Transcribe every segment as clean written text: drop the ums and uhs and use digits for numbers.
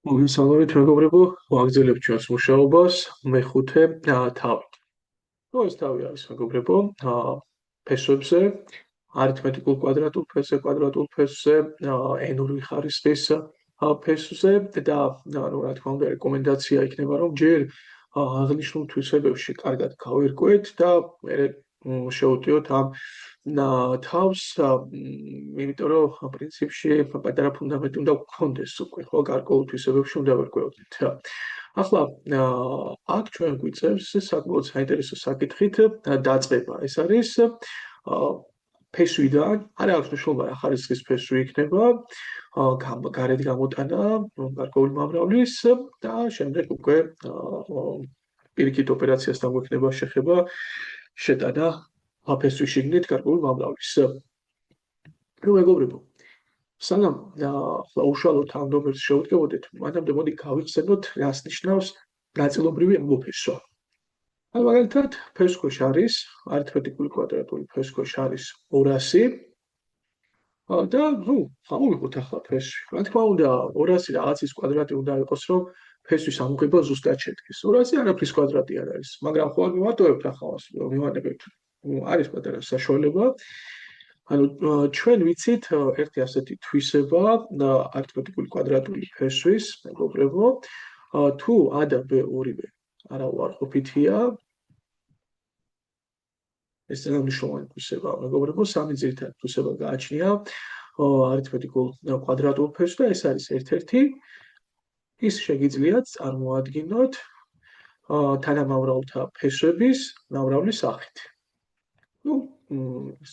მოგესალმებით, მეგობრებო, ვაგრძელებთ ჩვენს მუშაობას მეხუთე თავით. ეს თავი არის, მეგობრებო, ფესვებზე, არითმეტიკულ კვადრატულ ფესზე, კვადრატულ ფესზე, n-ური ხარისხის ფესზე და რა თქმა უნდა, რეკომენდაცია იქნება, რომ ჯერ აღნიშნულ თვისებებში კარგად გავერკვეთ და მერე შევუტიოთ ამ თავს, იმიტომ რომ პრინციპში პატარა ფუნდამენტი უნდა გქონდეს უკვე, ხო, გარკვეულ თვისებებში უნდა ვერკვევდეთ. ახლა აქ ჩვენ გვიწევს საკმაოდ საინტერესო საკითხით დაწყება. ეს არის ფესვიდან, არა აქვს მნიშვნელობა რა ხარისხის ფესვი იქნება, გარეთ გამოტანა გარკვეული მომრავლის და შემდეგ უკვე პირიქით ოპერაციასთან გვექნება შეხება შეტანა ფესვის შიგნით გარკვეული მომრავლის. მეგობრებო, სანამ ახლა უშუალოდ ამ ნომერს შევდგებოდეთ, მანამდე მოდი გავიხსენოთ, რას ნიშნავს ნაწილობრივი ამოფესვა. მაგალითად, ფესვქვეშ არის არითმეტიკული კვადრატული ფესვქვეშ არის 200 და გამოვიყოთ ახლა ფესვი. რა თქმა უნდა, 200 რაღაცის კვადრატი უნდა იყოს, რომ ფესვის ამოღება ზუსტად შედგეს. 200 არაფრის კვადრატი არ არის, მაგრამ ხო არ მივატოვებთ ახლა მივანებებთ. არის პატარა საშუალება. ანუ ჩვენ ვიცით ერთი ასეთი თვისება არითმეტიკული კვადრატული ფესვის, მეგობრებო, თუ a და b ორივე არაუარყოფითია, ეს ძალიან მნიშვნელოვანი თვისება, მეგობრებო, სამი ძირითადი თვისება გააჩნია არითმეტიკულ კვადრატულ ფესვს და ეს არის ერთ-ერთი, ის შეგიძლიათ წარმოადგინოთ თანამამრავლთა ფესვების მომრავლის სახით.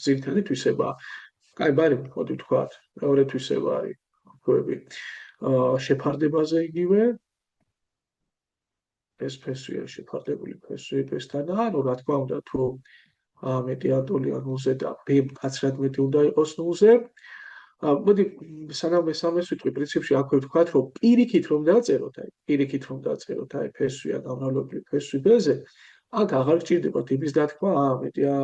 ძირითადი თვისება. კაი, ბარი, მოდი ვთქვათ, მეორე თვისება არის ქვები შეფარდებაზე იგივე. ეს ფესვია შეფარდებული ფესვი ფესთან, ანუ რა თქმა უნდა, თუ მეტი ატოლია 0-ზე და b კაცრად მეტი უნდა იყოს 0-ზე. მოდი სანამ მესამეს ვიტყვი, პრინციპში აქვე ვთქვათ, რომ პირიქით რომ დაწეროთ, აი ფესვია გამრავლებული ფესვი b-ზე, აქ აღარ გჭირდებათ იმის დათქმა, მეტია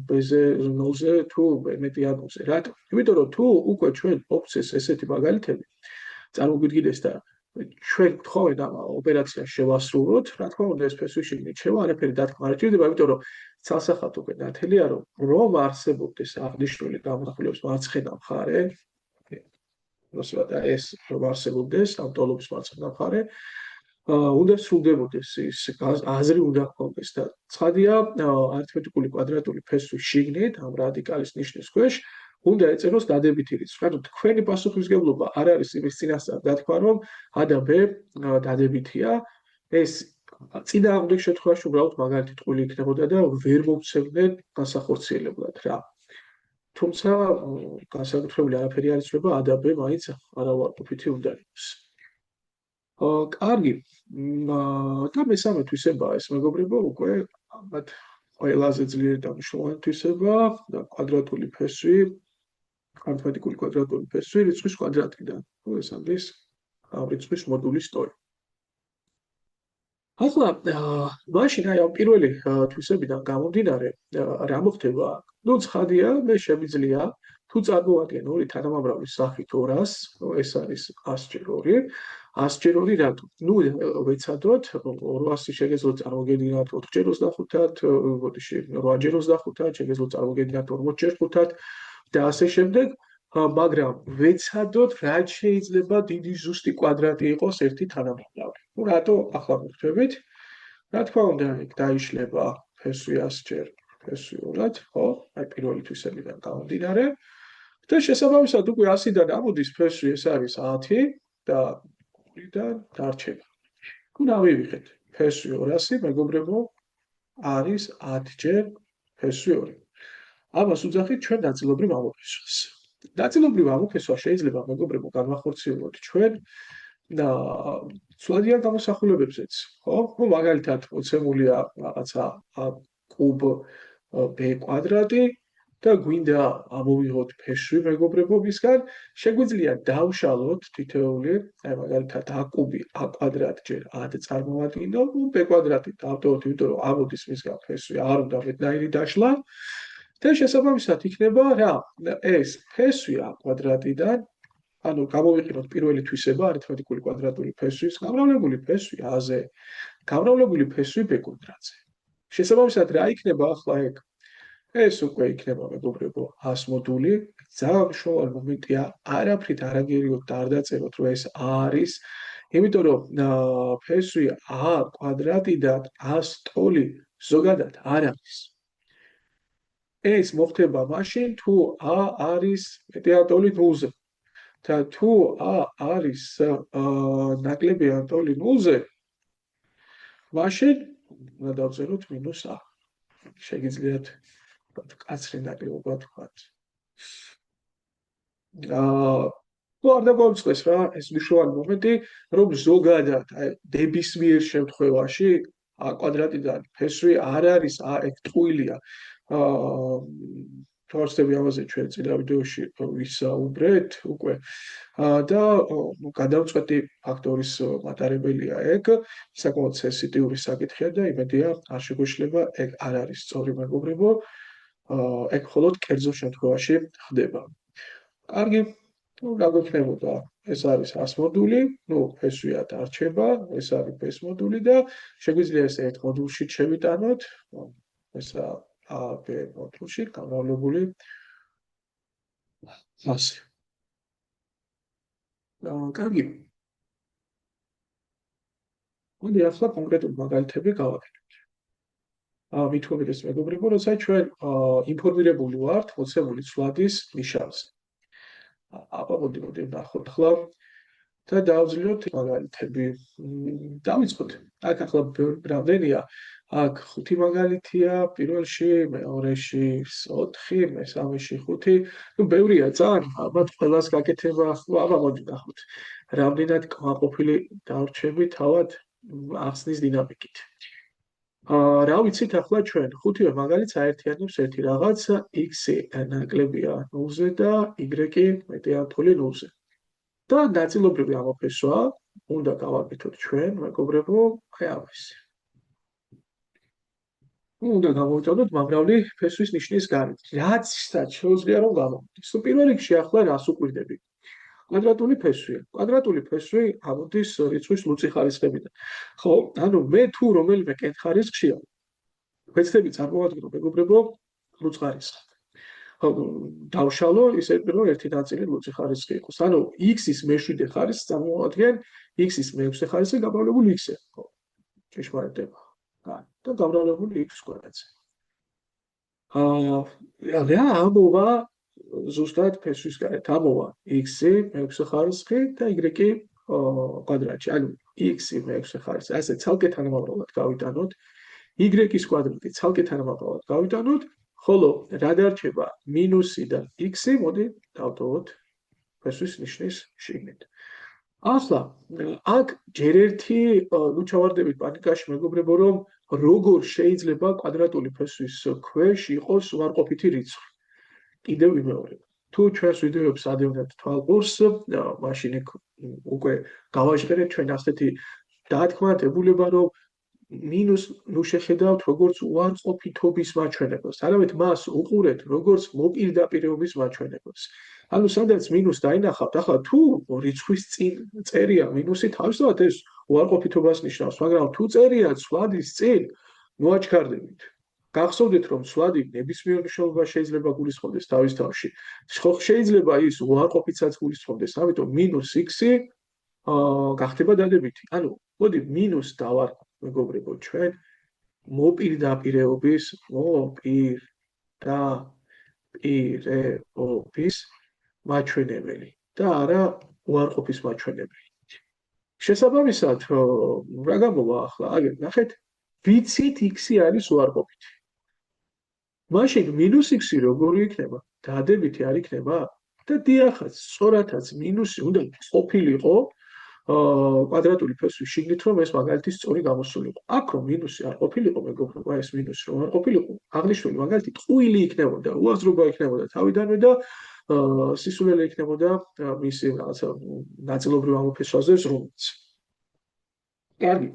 b-ზე 0-ზე თუ მეტია 0-ზე. რატო? იმიტომ რომ თუ უკვე ჩვენ ოპცეს ესეთი მაგალითები წარმოგვიდგინეს და ჩვენ გთხოვენ ამ ოპერაციას შევასრულოთ, რა თქმა უნდა ეს ფესვის შიგნით შევა, არაფერი დათქმა არ ჭირდება, იმიტომ რომ ცალსახად უკვე ნათელია, რომ არსებობდეს აღნიშნული გამახვილების მარცხენა მხარე, და ეს რომ არსებობდეს ამ ტოლობის მარცხენა მხარე, უნდა სრულდებოდეს ის აზრი უნდა ჰქონდეს და ცხადია არითმეტიკული კვადრატული ფესვის შიგნით ამ რადიკალის ნიშნის ქვეშ უნდა ეწეროს დადებითი რიცხვი. ანუ თქვენი პასუხისმგებლობა არ არის იმის წინასწარ დათქმა, რომ a და b დადებითია. ეს წინააღმდეგ შემთხვევაში უბრალოდ მაგალითი ტყუილი იქნებოდა და ვერ მოვცემდნენ განსახორციელებლად რა. თუმცა განსაკუთრებული არაფერი არ იცვლება a და b მაინც არაუარყოფითი უნდა იყოს. კარგი. და მესამე თვისებაა ეს, მეგობრებო, უკვე ალბათ ყველაზე ძლიერი და მნიშვნელოვანი თვისება და კვადრატული ფესვი, არითმეტიკული კვადრატული ფესვი რიცხვის კვადრატიდან. ეს არის ამ რიცხვის მოდულის ტოლი. ახლა მაშინ აი ამ პირველი თვისებიდან გამომდინარე რა მოხდება? ცხადია, მე შემიძლია თუ წარმოადგენ ორი თანამამრავლის სახით 200, ეს არის 100-2, 100-2 რატო? ვეცადოთ 200 შეგეძლოთ წარმოგედგინათ 4-25-ად, ბოდიში 8-25-ად, შეგეძლოთ წარმოგედგინათ 40-5-ად და ასე შემდეგ, მაგრამ ვეცადოთ რაც შეიძლება დიდი ზუსტი კვადრატი იყოს ერთი თანამამრავლი. რატო ახლა მოხდებით? რა თქმა უნდა, იქ დაიშლება ფესვი 100-ჯერ ფესვი 200, ხო? აი პირველი თვისებიდან გამომდინარე. და შესაბამისად უკვე 100-დან ამოდის ფესვი, ეს არის 10 და 2-დან დარჩება. დავივიღეთ ფესვი 200, მეგობრებო, არის 10-ჯერ ფესვი 2. ამას უძახით ჩვენ ნაწილობრივ ამოფესვას. ნაწილობრივ ამოფესვა შეიძლება, მეგობრებო, განვახორციელოთ ჩვენ და სულადიან გამოსახულებებზეც, ხო? მაგალითად, მოცემულია რაღაცა კუბ b კვადრატი და გვინდა ამოვიღოთ ფესვი, მეგობრებო, მისგან, შეგვიძლია დავშალოთ თითოეული, აი მაგალითად a კუბი a კვადრატჯერ a-ად წარმოვადგინო, b კვადრატი დავტოვოთ, იმიტომ რომ ამოდის მისგან ფესვი, არ უნდა მეტნაირი დაშლა. და შესაბამისად იქნება რა? ეს ფესვი a კვადრატიდან ანუ გამოვიყენოთ პირველი თვისება არითმეტიკული კვადრატული ფესვის გამრავლებული ფესვი A-ზე, გამრავლებული ფესვი B კვადრატზე. შესაბამისად რა იქნება ახლა ეგ? ეს უკვე იქნება მეგობრებო 100 მოდული. ძალიან მნიშვნელოვანი მომენტია, არაფრით არაგერიოთ და არ დაწეროთ, რომ ეს A არის, იმიტომ რომ ფესვი A კვადრატიდან A-ს ტოლი ზოგადად არ არის. ეს მოხდება მაშინ, თუ A არის მეტი ან ტოლი 0-ზე. და თუ A არის ნაკლები ან ტოლი 0-ზე, მაშინ უნდა დავწეროთ -A. შეგიძლიათ კაცრი ნაკლებობა თქვათ. თუ არ დაგვაუწყდეს რა, ეს მნიშვნელოვანი მომენტი, რომ ზოგადად დებისმიერ შემთხვევაში A კვადრატიდან ფესვი არ არის ეგ ტყუილია. თორსები ამაზე ჩვენ წინა ვიდეოში ვისაუბრეთ უკვე და გადავწყვეტი ფაქტორის მატარებელია ეგ, საკმაოდ სენსიტიური საკითხია და იმედია არ შეგვეშლება ეგ არ არის სწორი მეგობრებო, ეგ მხოლოდ კერძო შემთხვევაში ხდება. კარგი, რა გვექნებოდა? ეს არის 100 მოდული, ფესვია დარჩება, ეს არის ფეს მოდული და შეგვიძლია ეს ერთ მოდულში შევიტანოთ, ესა AB მოდულში გამრავლებული მასე. კარგი. მოდი ახლა კონკრეტულ მაგალითები გავაკეთოთ. მithomit ეს მეგობრებო, როცა ჩვენ ინფორმირებული ვართ მოცემული ცვლადის ნიშანზე. მოდი ვნახოთ ახლა და დავძლიოთ მაგალითები. დავიწყოთ. აქ ახლა რამდენია? აქ 5 მაგალითია, პირველში, მეორეში 4, მესამეში 5. ბევრია ძალიან, ალბათ ყველას გაკეთება. მოდი ნახოთ. რამდენად კმაყოფილი დავრჩები თავად ახსნის დინამიკით. რა ვიცით ახლა ჩვენ 5-ვე მაგალითს აერთიანებს ერთი რაღაც x-ი ნაკლებია 0-ზე და y-ი მეტი ან თოლი 0-ზე. და ნაწილობრივი ამოფესვა უნდა გავაკეთოთ ჩვენ, მეგობრებო, აი ამას. უნდა გამოვიტანოთ მომრავლი ფესვის ნიშნის გარეთ. რაცაც შეუძლია რომ გამოვიდეს. პირველ რიგში ახლა რას უკვირდები? კვადრატული ფესვია. კვადრატული ფესვი ამოდის რიცხვის ლუწი ხარისხებიდან. ხო, ანუ მე თუ რომელიმე კენთ ხარისხშია, ვეცდები წარმოვადგინო მეგობრებო ლუწ ხარისხს. ხო, დავშალო ისე რომ ერთი ნაწილი ლუწი ხარისხი იყოს. ანუ x-ის მე-7 ხარისხს წარმოვადგენ x-ის მე-6 ხარისხი გამრავლებული x-ზე. ხო, ჭეშმარიტება. და გამრავლებული x კვადრატზე. რა ამოვა ზუსტად ფესვის გარეთ ამოვა x-ი მე-6 ხარისხი და y-ი კვადრატში. ანუ x-ი მე-6 ხარისხი. ასე ცალკე თანამამრავლად გავიტანოთ. y-ის კვადრატი ცალკე თანამამრავლად გავიტანოთ, ხოლო რა დარჩება --დან x-ი, მოდი დავტოვოთ ფესვის ნიშნის შიგნით. ახლა აქ ჯერ ერთი ჩავარდებით პანიკაში მეგობრებო, რომ როგორ შეიძლება კვადრატული ფესვის ქვეშ იყოს უარყოფითი რიცხვი. კიდევ ვიმეორებ. თუ ჩვენს ვიდეოებს ადევნებთ თვალყურს, მაშინ უკვე გავაჟღერეთ ჩვენ ასეთი დათქმა დებულება, რომ მინუს შეხედავთ როგორც უარყოფითობის მაჩვენებელს. არამედ მას უყურეთ როგორც მოპირდაპირეობის მაჩვენებელს. ანუ სადაც მინუს დაინახავთ, ახლა თუ რიცხვის წინ წერია მინუსი, თავისთავად ეს უარყოფითობას ნიშნავს, მაგრამ თუ წერია ცვლადის წინ, მოაჩქარდებით. გახსოვდეთ, რომ ცვლადი ნებისმიერ მნიშვნელობას შეიძლება გულისხმობდეს თავის თავში. შეიძლება ის უარყოფითსაც გულისხმობდეს, ამიტომ -x-ი გახდება დადებითი. ანუ მოდი მინუს დავარქვათ მეგობრებო ჩვენ მოპირდაპირეობის მაჩვენებელი და არა უარყოფის მაჩვენებელი. შესაბამისად, რა გამოვა ახლა? აგერ ნახეთ, ვიცით x-ი არის უარყოფითი. მაშინ -x-ი როგორი იქნება? დადებითი არ იქნება? და დიახაც, სწორადაც მინუსი უნდა ყოფილიყო კვადრატული ფესვის შიგნით, რომ ეს მაგალითი სწორი გამოსულიყო. აქ რომ მინუსი არ ყოფილიყო, მეგობრებო, ეს მინუსი რომ არ ყოფილიყო, აღნიშნული მაგალითი ტყუილი იქნებოდა, უაზრობა იქნებოდა თავიდანვე და სისულელე იქნებოდა მისი რაღაცა ნაწილობრივ ამოფესვაზე ზრუნვაც. კარგი.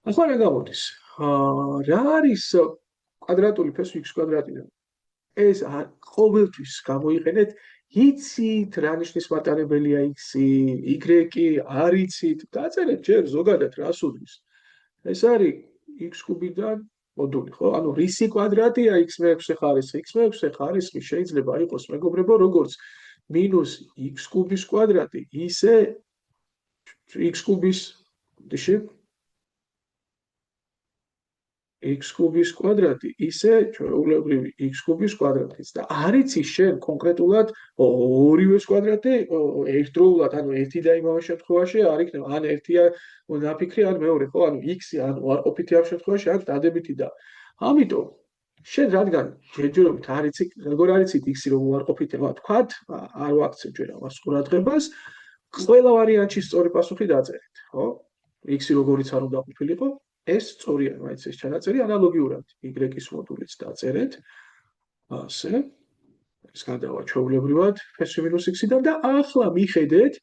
ახლა რა გამოდის? რა არის კვადრატული ფესვი x კვადრატიდან? ეს ყოველთვის გამოიყენეთ იცით რა ნიშნის მატარებელია x-ი, y-ი არ იცით, დაწერეთ ჯერ ზოგადად რას უდრის. ეს არის x კუბიდან მოდული, ხო? ანუ რისი კვადრატია x6 ხარისხი? x6 ხარისხი შეიძლება იყოს მეგობრებო, როგორც მინუს x კუბის კვადრატი, ისე x კუბის x კუბის კვადრატი, ისე ჩვეულებრივი x კუბის კვადრატიც და არ იცი შენ კონკრეტულად ორივეს კვადრატი ერთდროულად, ანუ ერთი და იმავე შემთხვევაში არ იქნება, ან ერთია ნაფიქრი, ან მეორე, ხო? ანუ x-ი ან უარყოფითი ამ შემთხვევაში აქვს დადებითი და ამიტომ შენ რადგან ჯერჯერობით არ იცი, როგორ არ იცით x-ი რომ უარყოფითია, თქვათ, არ ვაქცევ ჯერ ამას ყურადღებას, ყველა ვარიანტში სწორი პასუხი დაწერეთ, ხო? x-ი როგორიც არ უნდა ყოფილიყო, ეს სწორია, მაინც ეს ჩანაწერი ანალოგიურად y-ის მოდულიც დაწერეთ. ასე. ეს გადავა ჩვეულებრივად f-x-დან და ახლა მიხედეთ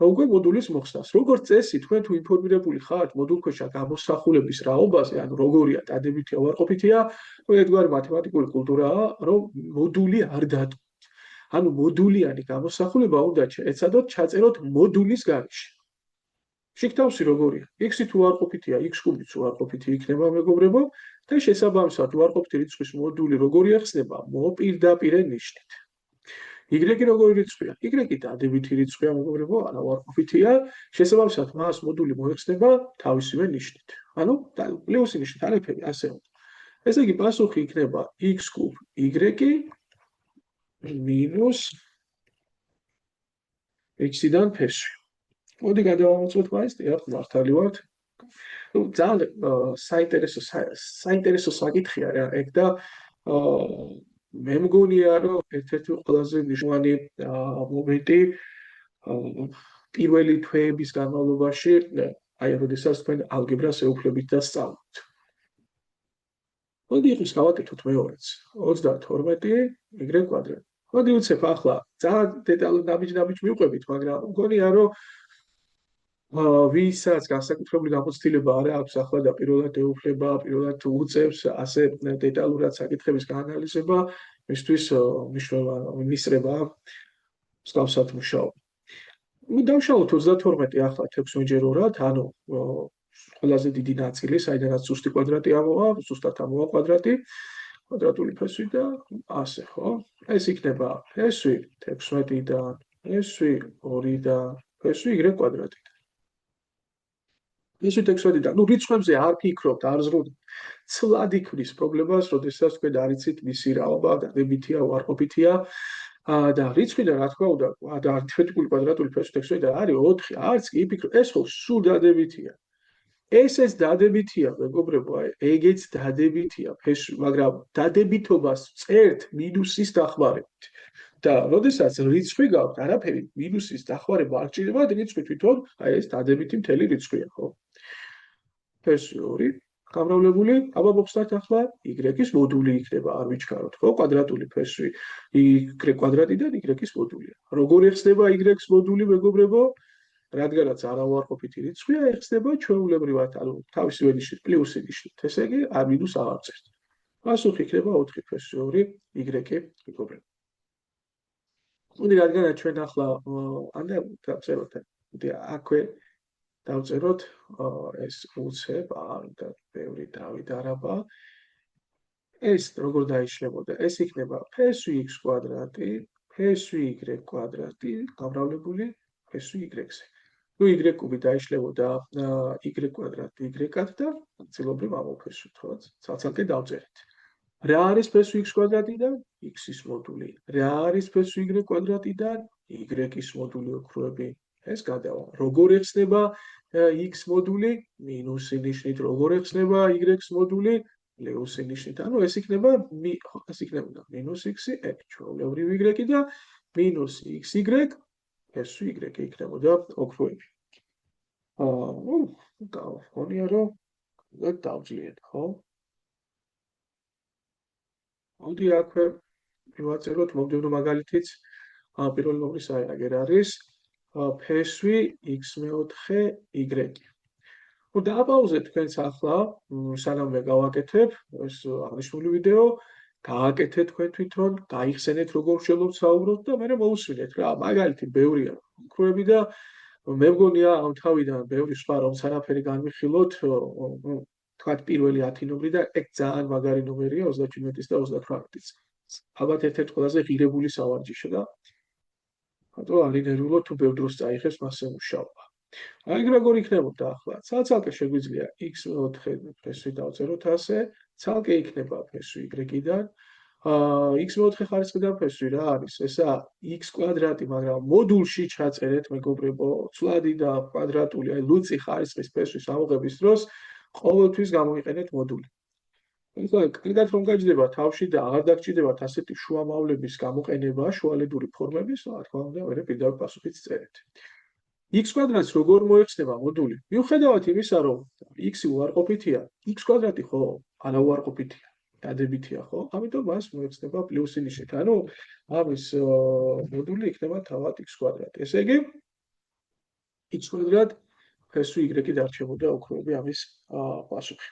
უკვე მოდულის მოხსნას. როგორც წესი, თქვენ თუ ინფორმირებული ხართ მოდულქვეშა გამოსახულების რაობაზე, ანუ როგორია, დადებითია, უარყოფითია, ერთგვარი მათემატიკური კულტურაა, რომ მოდული არ დატოვოთ. ანუ მოდულიანი გამოსახულება უნდა ეცადოთ ჩაწეროთ მოდულის გარეშე. შიგთავსი როგორია? x-ი თუ უარყოფითია, x კუბიც უარყოფითი იქნება, მეგობრებო, და შესაბამისად უარყოფითი რიცხვის მოდული როგორი ახსნება? მოპირდაპირე ნიშნით. y-ი როგორი რიცხვია? y-ი დადებითი რიცხვია, მეგობრებო, არა უარყოფითია, შესაბამისად მას მოდული მოიხსნება თავისივე ნიშნით. ანუ პლუსი ნიშნით, ალეფები, ასე უნდა. ესე იგი პასუხი იქნება x კუბ y მინუს x-დან f-ში. მოდი გადავამოწმოთ მაინც, დიახ, მართალი ვართ. ნუ ძალიან საინტერესო საკითხია რა, ეგ და მე მგონია, რომ ერთ-ერთი ყველაზე მნიშვნელოვანი მომენტი პირველი თვეების განმავლობაში, აი, როდესაც თქვენ ალგებრას ეუფლებით და სწავლობთ. მოდი ის გავაკეთოთ მეორეც. 32 y კვადრატი. მოდი ვიცებ ახლა, ძალიან დეტალურად ნაბიჯ-ნაბიჯ მივყვებით, მაგრამ მგონია, რომ ვისაც განსაკუთრებული გამოცდილება არ აქვს ახლა და პირველად ეუფლება, პირველად უწევს ასე დეტალურად საკითხების გაანალიზება, მისთვის მისწრება მსგავსად მუშაობა. დავშალოთ 32 ახლა 6-ჯერურად, ანუ ყველაზე დიდი ნაწილი, საიდანაც ზუსტი კვადრატი ამოვა, ზუსტად ამოვა კვადრატი, კვადრატული ფესვი და ასე, ხო? ეს იქნება ფესვი 16-დან, ფესვი 2-დან, ფესვი y კვადრატიდან. ეს 16-დან. ნუ რიცხვებზე არ ფიქრობთ, არ ზრუნავთ. ცლად იქმნის პრობლემას, როდესაც თქვენ არ იცით მისი რაობა, დადებითია, უარყოფითია. და რიცხვიდან რა თქმა უნდა, და არითმეტიკული კვადრატული ფესვი 16-დან არის 4, არც კი იფიქრო, ეს ხო სულ დადებითია. ეს დადებითია, მეგობრებო, ეგეც დადებითია ფესვი, მაგრამ დადებითობას წერთ მინუსის დახმარებით. და როდესაც რიცხვი გაქვთ, არაფერი მინუსის დახმარება არ ჭირდება, რიცხვი თვითონ აი ეს დადებითი მთელი რიცხვია, ხო? ფესვი 2 გამრავლებული, აბა მოხსნათ ახლა y-ის მოდული იქნება, არ ვიჩქაროთ, ხო? კვადრატული ფესვი y კვადრატიდან y-ის მოდულია. როგორ ეხსნება y-ის მოდული, მეგობრებო? რადგანაც არავარყოფითი რიცხვია, ეხსნება ჩვეულებრივად, ანუ თავისივე ნიშნით, პლუსი ნიშნით. ესე იგი, არ მინუს აღარ წერთ. პასუხი იქნება 4 ფესვი 2 y-ი, მეგობრებო. მოდი რადგანაც ჩვენ ახლა ანდა დავწეროთ, მოდი აქვე დავწეროთ ეს უცებ, და ბევრი დავით არაბა. ეს როგორ დაიშლებოდა? ეს იქნება ფესვი x კვადრატი, ფესვი y კვადრატი, გამრავლებული ფესვი y-ზე. ნუ y კუბი დაიშლებოდა y კვადრატი y-ად და ნაწილობრივ ამოფესვით, ხო? ცალ-ცალკე დავწერეთ. რა არის ფესვი x კვადრატიდან? x-ის მოდული. რა არის ფესვი y კვადრატიდან? y-ის მოდული ოქროები. ეს გადავა. როგორ ეხსნება x მოდული? მინუსი ნიშნით. როგორ ეხსნება y-ის მოდული? პლუსი ნიშნით. ანუ ეს იქნება მინუს x-ი, ჩვეულებრივი y და მინუს xy, ფესვი y იქნებოდა ოქროები. გავხონია, რომ დავძლიეთ, ხო? მოდი აქვე მივაწეროთ მომდევნო მაგალითიც, პირველი ნომრის აღარ არის ფესვი x4y. ნუ დააპაუზეთ თქვენც ახლა, სანამ მე გავაკეთებ ეს აღნიშნული ვიდეო გააკეთეთ თქვენ თვითონ, გაიხსენეთ როგორ შეგიძლიათ საუბროთ და მე მოусმინეთ რა. მაგალითი ბევრია. უხრები და მე მგონია ამ თავიდან ბევრი სხვა რომ სანაფერი განვიხილოთ, თქვათ პირველი 10 ნომერი და ეგ ძალიან მაგარი ნომერია 37-ის და 38-ის. ალბათ ერთ-ერთი ყველაზე ღირებული სავარჯიშო და ხატო არინერვულო თუ ბევრ დროს წაიღებს მასზე მუშაობა. აი როგორ იქნებოდა ახლა? ცალკე შეგვიძლია x4 ფესვი დავწეროთ ასე, ცალკე იქნება ფესვი y-დან. x4 ხარისხიდან ფესვი რა არის? ესა x კვადრატი, მაგრამ მოდულში ჩაწერეთ მეგობრებო, ცვლადი და კვადრატული, აი ლუწი ხარისხის ფესვის ამოღების დროს ყოველთვის გამოიყენეთ მოდული. ეხლა კიდევ რომ გაჭდება თავში და აღარ დაგჭირდებათ ასეთი შუამავლების გამოყენება, შუალედური ფორმების, რა თქმა უნდა, მე პირდაპირ პასუხიც წერეთ. x კვადრატს როგორ მოიხსნება მოდული? მიუხედავად იმისა, რომ x-ი უარყოფითია, x კვადრატი ხო არა უარყოფითია, დადებითია ხო? ამიტომ მას მოიხსნება პლუსი ნიშნით. ანუ ამის მოდული იქნება თავად x კვადრატი. ესე იგი x კვადრატ ფესვი y-ი დარჩებოდა უხროები ამის პასუხი.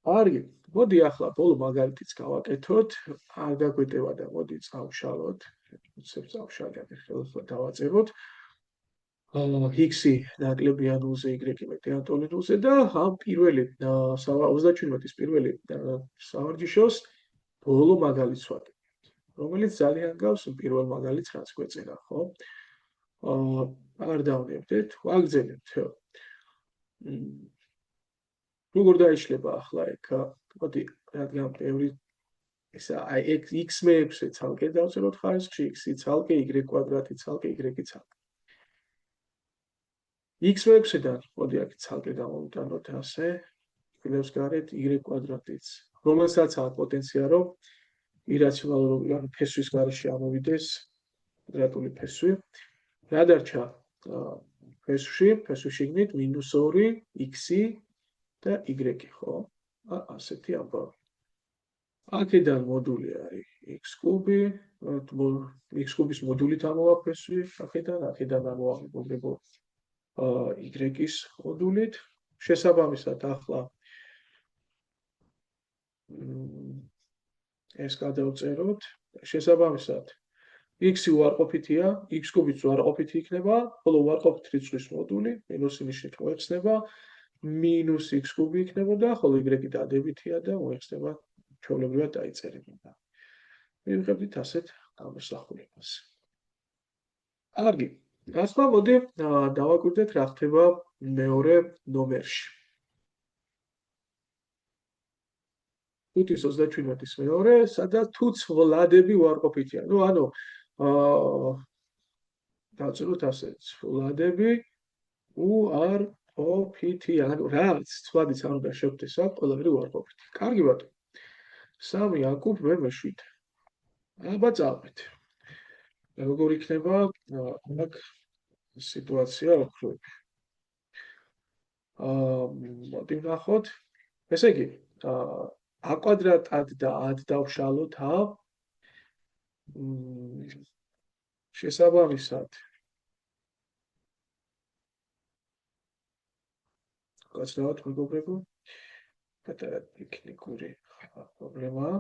კარგი, მოდი ახლა ბოლო მაგალითიც გავაკეთოთ. არ გაგვეტევა და მოდი წავშალოთ. უცებ წავშალეთ, ხელს დავაწეროთ. x-ი ნაკლები ანულზე, y-ი მეტი ანტოლინულზე და ამ პირველი 37-ის პირველი სავარჯიშოს ბოლო მაგალითს ვაკეთებთ, რომელიც ძალიან გავს პირველ მაგალითს, რაც გვეწერა, ხო? არ დავნებდეთ, ვაგრძელებთ. როგორ დაიშლება ახლა ეგ? მოდი, რადგან ბევრი ესა აი x-6-ე ცალკე დავწეროთ ხარისხში, x-ი ცალკე, y კვადრატი ცალკე, y-ი ცალკე. x6-დან მოდი აქ ცალკე გამოვიტანოთ ასე, იქნებს გარეთ y კვადრატიც, რომელსაც აქვს პოტენცია რომ ირაციონალური ან ფესვის გარშე ამოვიდეს კვადრატული ფესვი. რა დარჩა ფესვში შიგნით -2 x-ი და y-ი, ხო? ასეთი ამბავი. აქედან მოდული არის x-კუბი, x-კუბის მოდულით ამოვა ფესვი, აქედან ამოვა მეგობრებო y-ის მოდულით. შესაბამისად ახლა ეს გადავწეროთ. შესაბამისად x-ი უარყოფითია, x-კუბიც უარყოფითი იქნება, ხოლო უარყოფით რიცხვის მოდული მინუსი ნიშნით მოიხსნება, -x-კუბი იქნებოდა, ხოლო y-ი დადებითია და მოიხსნება ჩვეულებრივად დაიწერებოდა. მივიღებდით ასეთ გამოსახულებას. კარგი. ახლა მოდი დავაკვირდეთ რა ხდება მეორე ნომერში. 5-27-ის მეორე, სადაც თუ ცვლადები უარყოფითია. ანუ დავწეროთ ასე, ცვლადები უარყოფითია. ანუ რაც ცვლადიც არ უნდა შევხვდეს, ყველაფერი უარყოფითი. კარგი ბატონო. 3 აკუბ მე-7. აბა წავით. როგორ იქნება აქ სიტუაცია ოქროები. მოდი ვნახოთ. ესე იგი, a კვადრატად და a-ად დავშალოთ a. შესაბამისად. გასწავლოთ მეგობრებო. პატარა ტექნიკური პრობლემაა.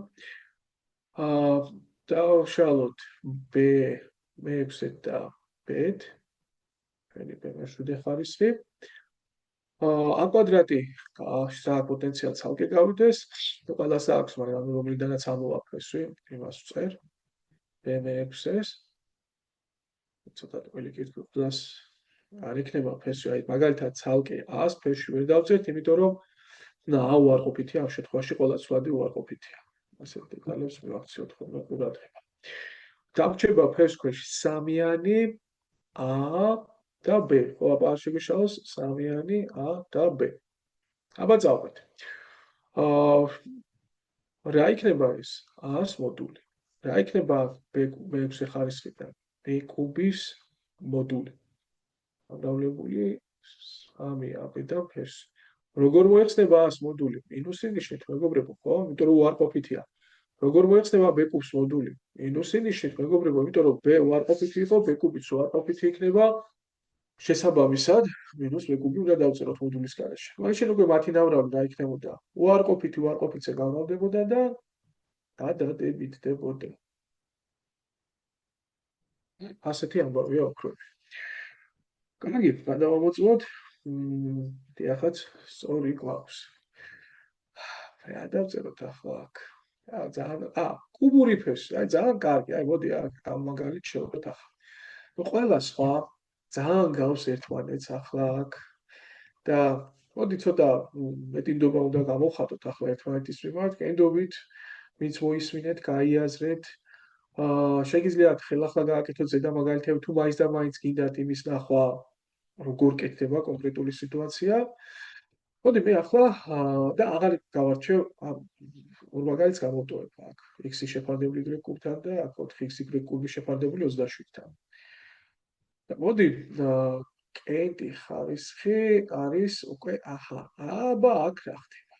დავშალოთ b მე-6 და b-თ. b-7 ხარისხი. a კვადრატი საათ პოტენციალ ცალკე გავიდეს. ყველას აქვს, მაგრამ რომლიდანაც ამოვა ფესვი, იმას ვწერ. b-6-ს. ცოტა ყველი კითხულს არ იქნება ფესვი, აი მაგალითად ცალკე a-ს ფესვი ვერ დავწერთ, იმიტომ რომ a უარყოფითია, ამ შემთხვევაში ყველა ცვლადი უარყოფითია. ასეთ დეტალებს მივახციოთ ხოლმე ყურადღება. დაგვრჩება ფესვქვეშ 3-იანი a და b. ხო, აბა შეგვიშალოს 3-იანი a და b. აბა წავით. რა იქნება ეს? a-ს მოდული. რა იქნება b-6 ხარისხიდან? b-კუბის მოდული. ამრავლებული 3a და ფესვი. როგორ მოიხსნება a-ს მოდული? მინუსი ნიშნით, მეგობრებო, ხო? იმიტომ რომ უარყოფითია. როგორ მოიხსნება b-კუბის მოდული? მინუსი ნიშნით, მეგობრებო, იმიტომ რომ b უარყოფითი იყო, b-კუბიც უარყოფითი იქნება. შესაბამისად, მინუს b-კუბი უნდა დავწეროთ მოდულის გარეშე. მაშინ უკვე მათი ნავრალი რა იქნებოდა? უარყოფითი უარყოფითზე განმავლდებოდა და გადადებითდებოდა. ასეთი ამბავია ოქროები. კარგი, გადავამოწმოთ. დიახაც, სწორი გვაქვს. რა დავწეროთ ახლა აქ? ძალიან, კუბური ფესი, ძალიან კარგი, მოდი აქ ამ მაგალითს შევხედოთ ახლა. ყველა სხვა ძალიან გავს ერთმანეთს ახლა აქ და მოდი ცოტა მეტინდობა უნდა გამოვხატოთ ახლა ერთმანეთის მიმართ, კენდობით, ვინც მოისმინეთ, გაიაზრეთ. შეგიძლიათ ხელახლა გააკეთოთ ზედა მაგალითები თუ მაინც და მაინც გინდათ იმის ნახვა, როგორ კეთდება კონკრეტული სიტუაცია. მოდი მე ახლა და აღარ გავარჩევ ორ მაგალითს გამოვტოვებ აქ x-ი შეფარდებული y კუბთან და აქ 4x y კუბი შეფარდებული 27-თან. და მოდი კენტი ხარისხი არის უკვე ახლა. აბა აქ რა ხდება?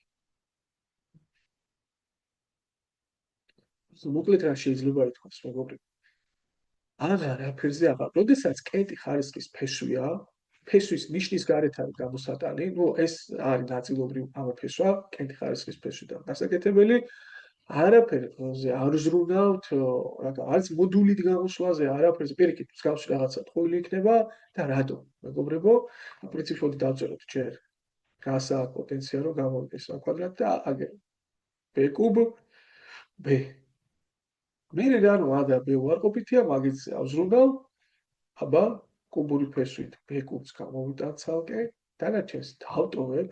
მოკლედ რა შეიძლება ითქვას, მეგობრებო? არაფერზე აღარ. როდესაც კენტი ხარისხის ფესვია, ფესვის ნიშნის გარეთ არის გამოსატანი, ეს არის ნაწილობრივ ამ ფესვა, კენტი ხარისხის ფესვიდან გასაკეთებელი. არაფერზე არ ზრუნავთ, არც მოდულით გამოსვლაზე, არაფერზე, პირიქით, მსგავსი რაღაცა ტყუილი იქნება და რატომ, მეგობრებო? პრინციპში დავწეროთ ჯერ რას აქვს პოტენცია, რომ გამოვიდეს ამ კვადრატი და აგერ b კუბ b. მე რა და b უარყოფითია, მაგის ავზრუნავ, აბა კუბური ფესვით b კუბს გამოვიტან ცალკე, დანარჩენს დავტოვებ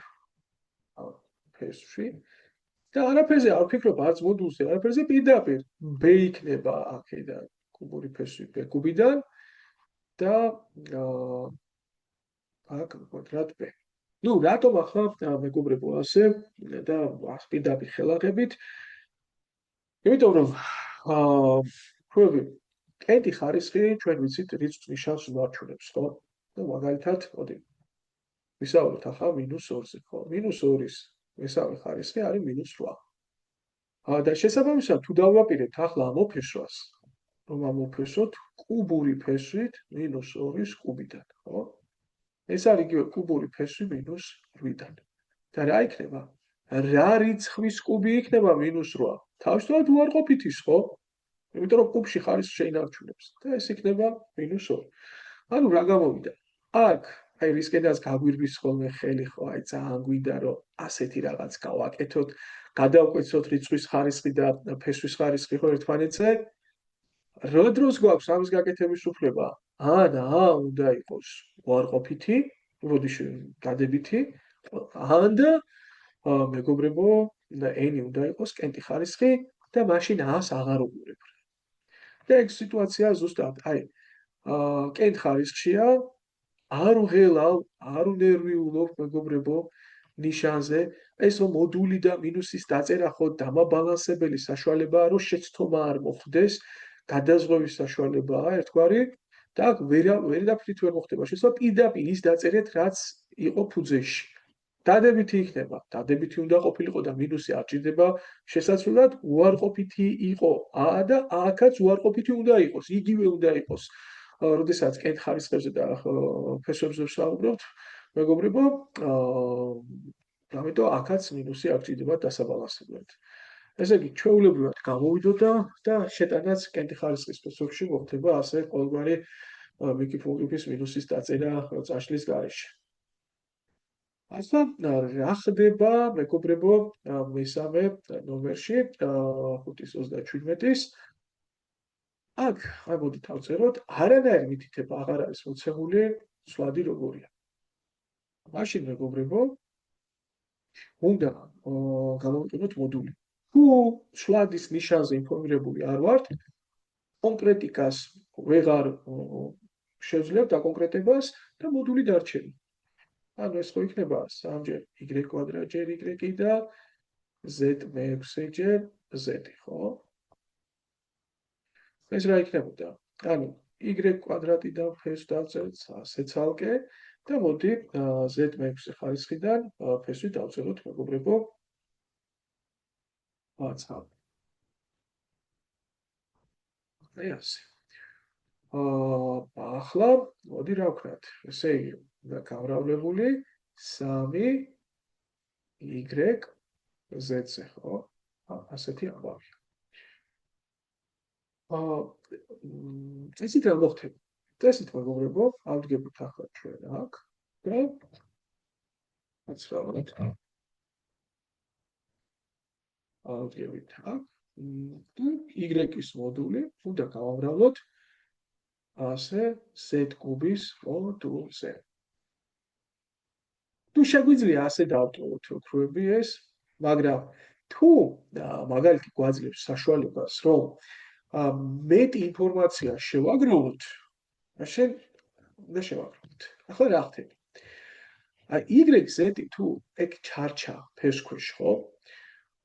ფესვში და არაფერზე არ ვფიქრობ, არც მოდულზე, არაფერზე პირდაპირ b იქნება აქედან კუბური ფესვი b კუბიდან და აქ კვადრატ b. რატომ ახლა მეგობრებო ასე და პირდაპირ ხელახებით? იმიტომ რომ ქვევი კენტი ხარისხი ჩვენ ვიცით რიცხვ ნიშანს უნარჩუნებს, ხო? და მაგალითად, მოდი ვისაუბროთ ახლა -2-ზე, ხო? -2-ის მესამე ხარისხი არის -8. და შესაბამისად, თუ დავაპირებთ ახლა ამ ფესვას, რომ ამოფესოთ კუბური ფესვით -2-ის კუბიდან, ხო? ეს არის იგივე კუბური ფესვი -8-დან. და რა იქნება? რა რიცხვის კუბი იქნება -8? თავისთავად უარყოფითის, ხო? იმიტომ რომ კუბში ხარისხი შეინარჩუნებს და ეს იქნება -2. ანუ რა გამოვიდა? აქ აი რისკედაც გაგვირბის ხოლმე ხელი, ხო? აი ძალიან გვინდა რომ ასეთი რაღაც გავაკეთოთ, გადავკვეცოთ რიცხვის ხარისხი და ფესვის ხარისხი ხო ერთმანეთზე. რა დროს გვაქვს ამის გაკეთების უფლება? უნდა იყოს უარყოფითი, როდეში დადებითი, და მეგობრებო, n უნდა იყოს კენტი ხარისხი და მაშინ ას აღარ უყურებ. და ეგ სიტუაცია ზუსტად, კენტ ხარისხია, არ ვღელავ, არ უნერვიულობ, მეგობრებო, ნიშანზე, ეს რომ მოდული და მინუსის დაწერა ხო დამაბალანსებელი საშუალებაა, რომ შეცდომა არ მოხდეს, გადაზღვევის საშუალებაა ერთგვარი და აქ ვერაფრით ვერ მოხდება. შესაძლოა პირდაპირ ის დაწერეთ, რაც იყო ფუძეში. დადებითი იქნება, დადებითი უნდა ყოფილიყო და მინუსი არ ჭირდება, შესაძლოა უარყოფითი იყო და აქაც უარყოფითი უნდა იყოს, იგივე უნდა იყოს. როდესაც კენტ ხარისხებზე და ფესვებზე ვსაუბრობთ, მეგობრებო, ამიტომ აქაც მინუსი არ ჭირდება დასაბალანსებლად. ესე იგი, ჩვეულებრივად გამოვიდოთ და შეტანაც კენტი ხარისხის ფესვებში მოხდება ასე ყოველგვარი მიკროფონების მინუსის დაწერა წაშლის გარეშე. ახლა რა ხდება, მეგობრებო, მესამე ნომერში 5-27-ის. აქ მოდი დავწეროთ, არანაირი მითითება აღარ არის მოცემული, სვლადი როგორია. მაშინ მეგობრებო, უნდა გამოვიყენოთ მოდული. თუ სვლადის ნიშანზე ინფორმირებული არ ვართ, კონკრეტიკას ვეღარ შევძლებთ აკონკრეტებას და მოდული დარჩება. ანუ ეს ხო იქნება 3-ჯერ y კვადრატ ჯერ y და z6-ჯერ z, ხო? ეს რა იქნებოდა? ანუ y კვადრატიდან ფესვს დავწეროთ ასე ცალკე და მოდი z6 ხარისხიდან ფესვი დავწეროთ, მეგობრებო, ცალკე. ასე. ახლა მოდი რა ვქნათ? ესე იგი, გამრავლებული 3y z-ზე, ხო? ასეთი ამბავია. წესით რა მოხდება? წესით მეგობრებო, ავდგებით ახლა ჩვენ აქ და აცრავთ. ავდგებით აქ და y-ის მოდული უნდა გავამრავლოთ ასე z კუბის მოდულზე. თუ შეგვიძლია ასე დავტოვოთ ოქროები ეს, მაგრამ თუ მაგალითი გვაძლევს საშუალებას, რომ მეტი ინფორმაცია შევაგროვოთ, მაშინ უნდა შევაგროვოთ. ახლა რა ხდება? y-z თუ ეგ ჩარჩა ფესქვეშ, ხო?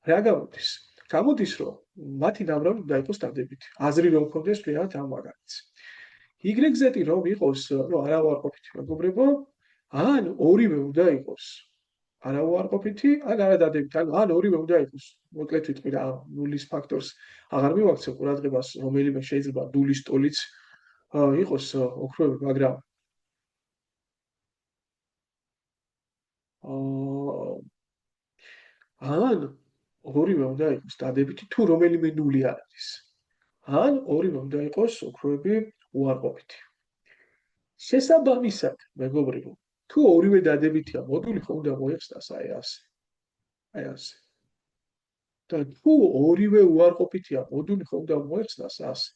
რა გამოდის? გამოდის, რომ მათი ნამრავლი უნდა იყოს დადებითი. აზრი რომ მქონდეს ფრიად ამ მაგალითს. y-z რომ იყოს, ნუ არავარყოფითი მეგობრებო, ან ორივე უნდა იყოს არავარყოფითი, ან არადადებითი, ან ორივე უნდა იყოს. მოკლედ ვიტყვი რა, ნულის ფაქტორს აღარ მივაქცევ ყურადღებას, რომელიმე შეიძლება ნულის ტოლიც იყოს ოქროები, მაგრამ ან ორივე უნდა იყოს დადებითი, თუ რომელიმე ნული არ არის. ან ორივე უნდა იყოს ოქროები უარყოფითი. შესაბამისად, მეგობრებო, თუ ორივე დადებითია, მოდული ხო უნდა მოიხსნას აი ასე. აი ასე. და თუ ორივე უარყოფითია, მოდული ხო უნდა მოიხსნას ასე.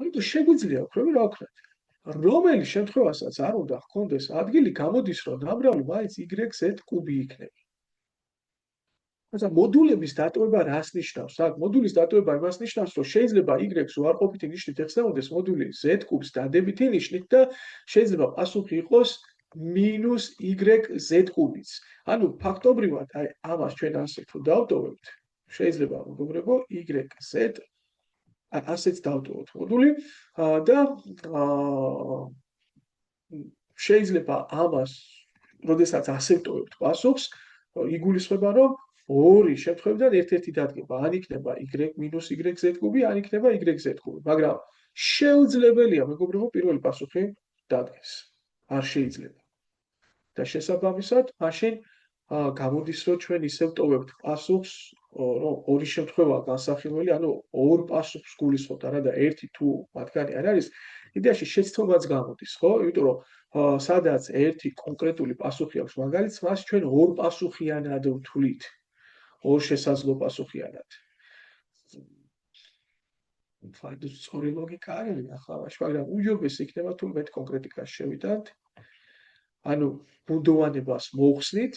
ანუ შეგვიძლია ოქროები რა ვქნათ? რომელი შემთხვევასაც არ უნდა ჰქონდეს ადგილი, გამოდის, რომ ნამრავლი მაინც y-z კუბი იქნება. თუმცა მოდულების დატოვება რას ნიშნავს? აქ მოდულის დატოვება იმას ნიშნავს, რომ შეიძლება y-ს უარყოფითი ნიშნით ეხსენებოდეს მოდული z კუბის დადებითი ნიშნით და შეიძლება პასუხი იყოს მინუს y-z კუბიც. ანუ ფაქტობრივად აი ამას ჩვენ ასე თუ დავტოვებთ, შეიძლება მეგობრებო y-z ასეც დავტოვოთ მოდული და შეიძლება ამას, როდესაც ასე ვტოვებთ პასუხს, იგულისხმება, რომ ორი შემთხვევიდან ერთ-ერთი დადგება, ან იქნება y-y-z კუბი, ან იქნება y-z კუბი, მაგრამ შეუძლებელია მეგობრებო პირველი პასუხი დადგეს. არ შეიძლება. და შესაბამისად, მაშინ გამოდის, რომ ჩვენ ისევ ვტოვებთ პასუხს, რომ ორი შემთხვევაა განსახილველი, ანუ ორ პასუხს გულისხმობთ, არა და ერთი თუ მათგანი არ არის, იდეაში შეცდომაც გამოდის, ხო? იმიტომ რომ სადაც ერთი კონკრეტული პასუხი აქვს მაგალითს, მას ჩვენ ორ პასუხიანად ვთვლით. ორ შესაძლო პასუხიანად. ფაქტობრივად სწორი ლოგიკა არის ახლა მაშინ, მაგრამ უჯობესი იქნება თუ მეტ კონკრეტიკას შევიდანთ. ანუ ბუნდოვანებას მოუხსნით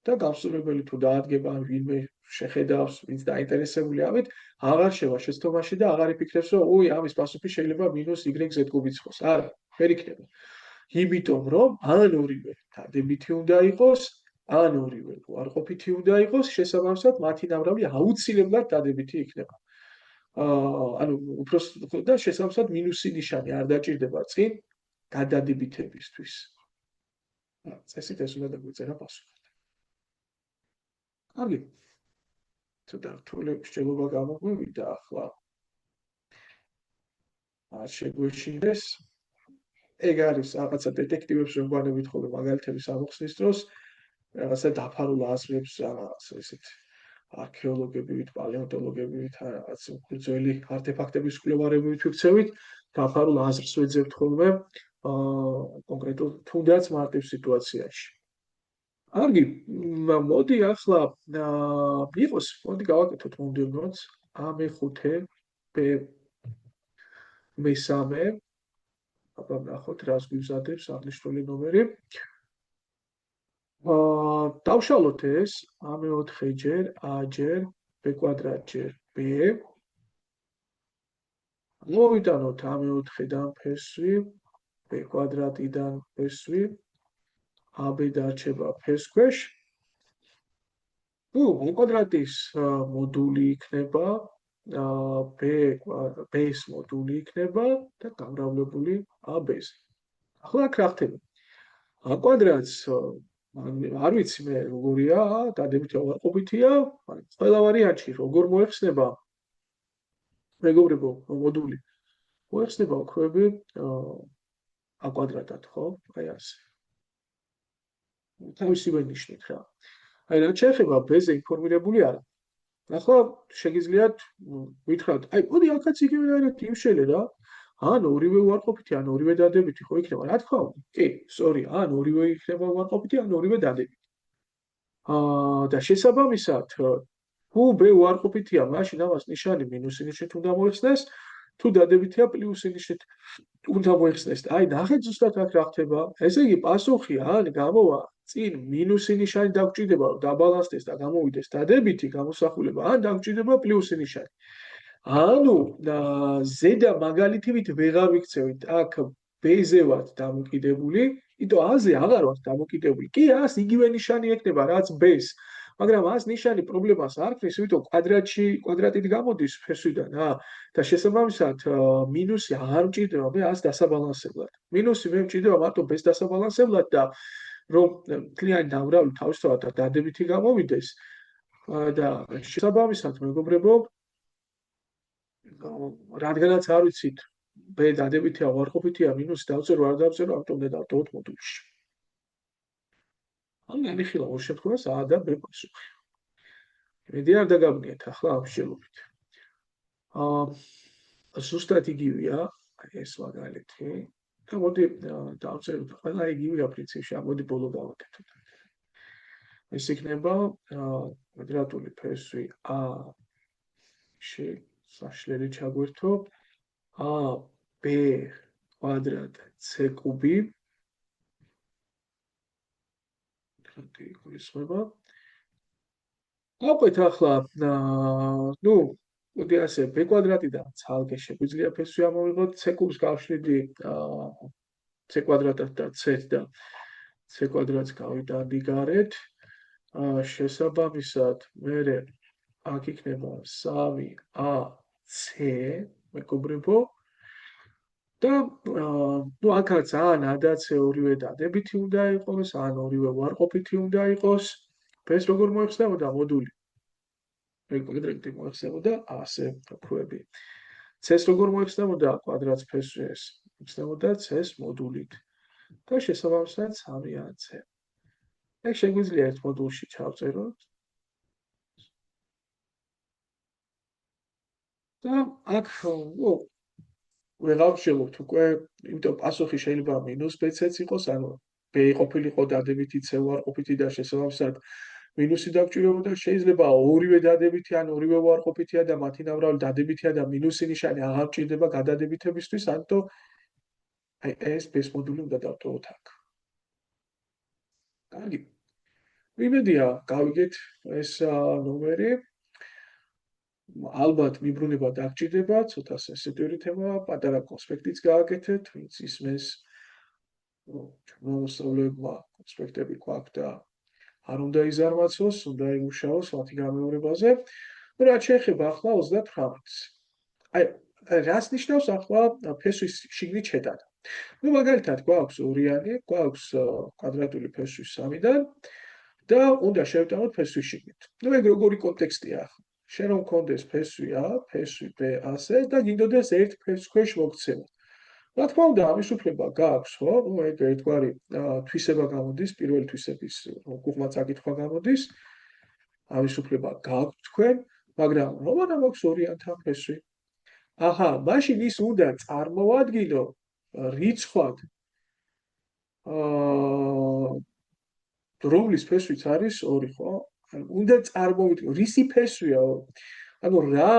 და გამსწორებელი თუ დაადგება ან ვინმე შეხედავს, ვინც დაინტერესებული ამით, აღარ შევა შეცდომაში და აღარ იფიქრებს, რომ უი, ამის პასუხი შეიძლება მინუს y-z კუბიც იყოს. არა, ვერ იქნება. იმიტომ რომ ან ორივე დადებითი უნდა იყოს, ან ორივე უარყოფითი უნდა იყოს, შესაბამისად მათი ნამრავლი აუცილებლად დადებითი იქნება. ანუ უბრალოდ და შესაბამისად მინუსი ნიშანი არ დაჭირდება წინ გადადებითებისთვის. წესით ეს უნდა დაგვიწერა პასუხი. კარგი. ცოტა რთული მსჯელობა გამოგვივიდა ახლა. არ შეგვეშინდეს. ეგ არის რაღაცა დეტექტივებს რომ გვანებით ხოლმე მაგალითების ამოხსნის დროს, რაღაცა დაფარულ აზრებს, რაღაცა ესეთ არქეოლოგებივით, პალეონტოლოგებივით, რაღაც ძველი არტეფაქტების მკვლევარებივით ვიქცევით, დაფარულ აზრს ვეძებთ ხოლმე კონკრეტულ თუნდაც მარტივ სიტუაციაში. კარგი, მოდი ახლა იყოს, მოდი გავაკეთოთ მომდევნოც A5 B3 აბა ნახოთ რას გვიზადებს აღნიშნული ნომერი. დავშალოთ ეს A4 ჯერ A ჯერ B კვადრატ ჯერ B. მოვიტანოთ A4-დან ფესვი, B კვადრატიდან ფესვი, AB დარჩება ფესქვეშ. ნუ B კვადრატის მოდული იქნება B-ს მოდული იქნება და გამრავლებული AB-ზე. ახლა აქ რა ხდება? A კვადრატს არ ვიცი მე როგორია, დადებითია უარყოფითია, ყველა ვარიანტში როგორ მოეხსნება მეგობრებო მოდული. მოეხსნება ოქროები A კვადრატად, ხო? აი ასე. თავისივე ნიშნით რა. აი რა შეეხება B-ზე ინფორმირებული არა. ახლა შეგიძლიათ ვითხრათ, აი, მოდი აქაც იგივენაირად იმშელე რა. ან ორივე უარყოფითი, ან ორივე დადებითი ხო იქნება? რა თქმა უნდა. კი, სწორია, ან ორივე იქნება უარყოფითი, ან ორივე დადებითი. და შესაბამისად, თუ b უარყოფითია, მაშინ ამას ნიშანი მინუსი ნიშნით უნდა მოიხსნეს, თუ დადებითია პლუსი ნიშნით უნდა მოიხსნეს. აი, ნახეთ ზუსტად აქ რა ხდება. ესე იგი, პასუხი ან გამოვა წინ მინუსი ნიშანი დაგჭირდება, რომ დაბალანსდეს და გამოვიდეს დადებითი გამოსახულება, ან დაგჭირდება პლუსი ნიშანი. ანუ ზედა მაგალითივით ვეღარ ვიქცევით აქ b-ზე ვართ დამოკიდებული, იმიტომ a-ზე აღარ ვართ დამოკიდებული. კი, ას იგივე ნიშანი ექნება, რაც b-ს, მაგრამ ას ნიშანი პრობლემას არ ქნის, იმიტომ კვადრატით გამოდის ფესვიდან და შესაბამისად მინუსი აღარ მჭირდება მე ას დასაბალანსებლად. მინუსი მე მჭირდება მარტო b-ს დასაბალანსებლად და რომ მთლიანი დამრავლი თავისთავად დადებითი გამოვიდეს და შესაბამისად მეგობრებო, რადგანაც არ ვიცით b დადებითია უარყოფითია მინუსი დავწერო არ დავწერო, ამიტომ უნდა დავტოვოთ მოდულში. ან განიხილა ორ შემთხვევას a და b პასუხი. მედი არ დაგაბნიეთ ახლა ამ შედეგით. ზუსტად იგივეა ეს მაგალითი. და მოდი დავწეროთ ყველა იგივეა პრინციპში, მოდი ბოლო გავაკეთოთ. ეს იქნება კვადრატული ფესვი a საშლელი ჩაგვერთო a b კვადრატ c კუბი გულისხმობა. აყვეთ ახლა ნუ მოდი ასე b კვადრატიდან ცალკე შეგვიძლია ფესვი ამოვიღოთ c კუბს გავშვიდი c კვადრატად და c და c კვადრატს გავიტანდი გარეთ. შესაბამისად მე აქ იქნება 3ac მეგობრებო და ნუ აქაც ან a და c ორივე დადებითი უნდა იყოს, ან ორივე უარყოფითი უნდა იყოს. b-ს როგორ მოიხსნებოდა მოდული? კვადრატი მოიხსნებოდა ასე ფხვევი. c-ს როგორ მოიხსნებოდა კვადრატს ფესვს? მოიხსნებოდა c-ს მოდულით. და შესაბამისად 3ac. ეგ შეგვიძლია ერთ მოდულში ჩავწეროთ. და აქ ვეღარ ვშელობთ უკვე, იმიტომ პასუხი შეიძლება მინუს b-ც იყოს, ანუ b ყოფილიყო დადებითი c უარყოფითი და შესაბამისად მინუსი დაგჭირებოდა, შეიძლება ორივე დადებითი ან ორივე უარყოფითია და მათი ნამრავლი დადებითია და მინუსი ნიშანი აღარ მჭირდება გადადებითებისთვის, ანუ აი ეს b-ს მოდული უნდა დავტოვოთ აქ. კარგი. იმედია გავიგეთ ეს ნომერი. ალბათ მიბრუნება დაგჭირდება, ცოტა სენსიტიური თემაა, პატარა კონსპექტიც გააკეთეთ, ვინც ისმეს მოსწავლეებმა კონსპექტები გვაქვს და არ უნდა იზარმაცოს, უნდა იმუშაოს მათი გამეორებაზე. რაც შეეხება ახლა 38-ს. აი, რას ნიშნავს ახლა ფესვის შიგნით შეტანა? ნუ მაგალითად გვაქვს ორიანი, გვაქვს კვადრატული ფესვი 3-დან და უნდა შევტანოთ ფესვის შიგნით. ნუ ეგ როგორი კონტექსტია ახლა? შენ რომ მქონდეს ფესვი A, ფესვი B ასე და გინდოდეს ერთ ფესვს ქვეშ მოქცევა. რა თქმა უნდა, ამის უფლება გააქვს, ხო? ნუ ეგ ერთგვარი თვისება გამოდის, პირველი თვისების გუღმა წაკითხვა გამოდის. ამის უფლება გააქვს თქვენ, მაგრამ რომან აქვს ორიანთა ფესვი. აჰა, მაშინ ის უნდა წარმოადგინო რიცხვად რომლის ფესვიც არის 2, ხო? უნდა წარმოვიდგინო, რისი ფესვია 2. ანუ რა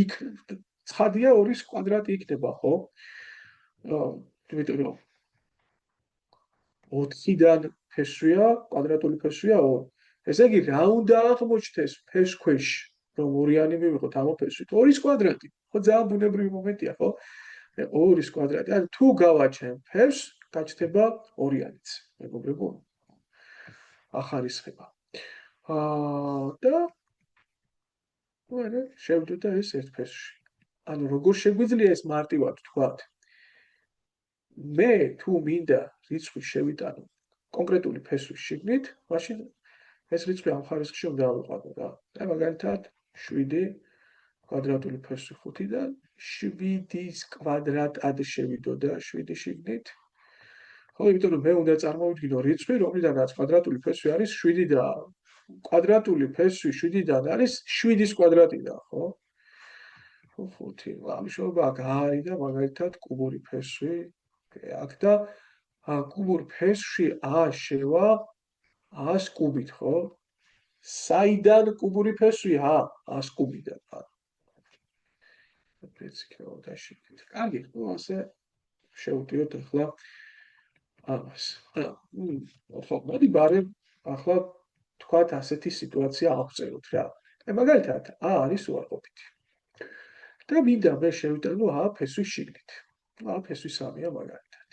იქ ცხადია 2-ის კვადრატი იქნება, ხო? იმიტომ რომ 4-დან ფესვია, კვადრატული ფესვია 2. ესე იგი, რა უნდა აღმოჩნდეს ფესვ ქვეშ, რომ ორიანი მივიღოთ ამ ფესვით? 2-ის კვადრატი. ხო, ძალიან ბუნებრივი მომენტია, ხო? 2-ის კვადრატი. ანუ თუ გავაჩენ ფესვს, გაჩნდება ორიანიც, მეგობრებო. ახარისხება. და ვერა შევდოდა ეს ერთ ფესვში. ანუ როგორ შეგვიძლია ეს მარტივად ვთქვათ? მე თუ მინდა რიცხვი შევიტანო კონკრეტული ფესვის შიგნით, მაშინ ეს რიცხვი ამ ხარისხში უნდა ავიყვანო რა. და მაგალითად 7 კვადრატული ფესვი 5-დან 7-ის კვადრატად შევიდოდა 7 შიგნით. ხო, იმიტომ რომ მე უნდა წარმოვიდგინო რიცხვი, რომლიდანაც კვადრატული ფესვი არის 7 და კვადრატული ფესვი 7-დან არის 7-ის კვადრატიდან, ხო? 5. ამჟამად აქ არის და მაგალითად კუბური ფესვი აქ და კუბურ ფესვში a შევა a-ს კუბით, ხო? საიდან კუბური ფესვი a-ს კუბიდან. ეს იქნება დაშიფრეთ. კარგი, ну ასე შევდიოთ ახლა ამას. ხო, მოდი ბარემ ახლა თქვათ ასეთი სიტუაცია ავწეროთ რა. მაგალითად a არის უარყოფითი. და მინდა მე შევიტანო a ფესვის შიგნით. a ფესვი 3-ია მაგალითად.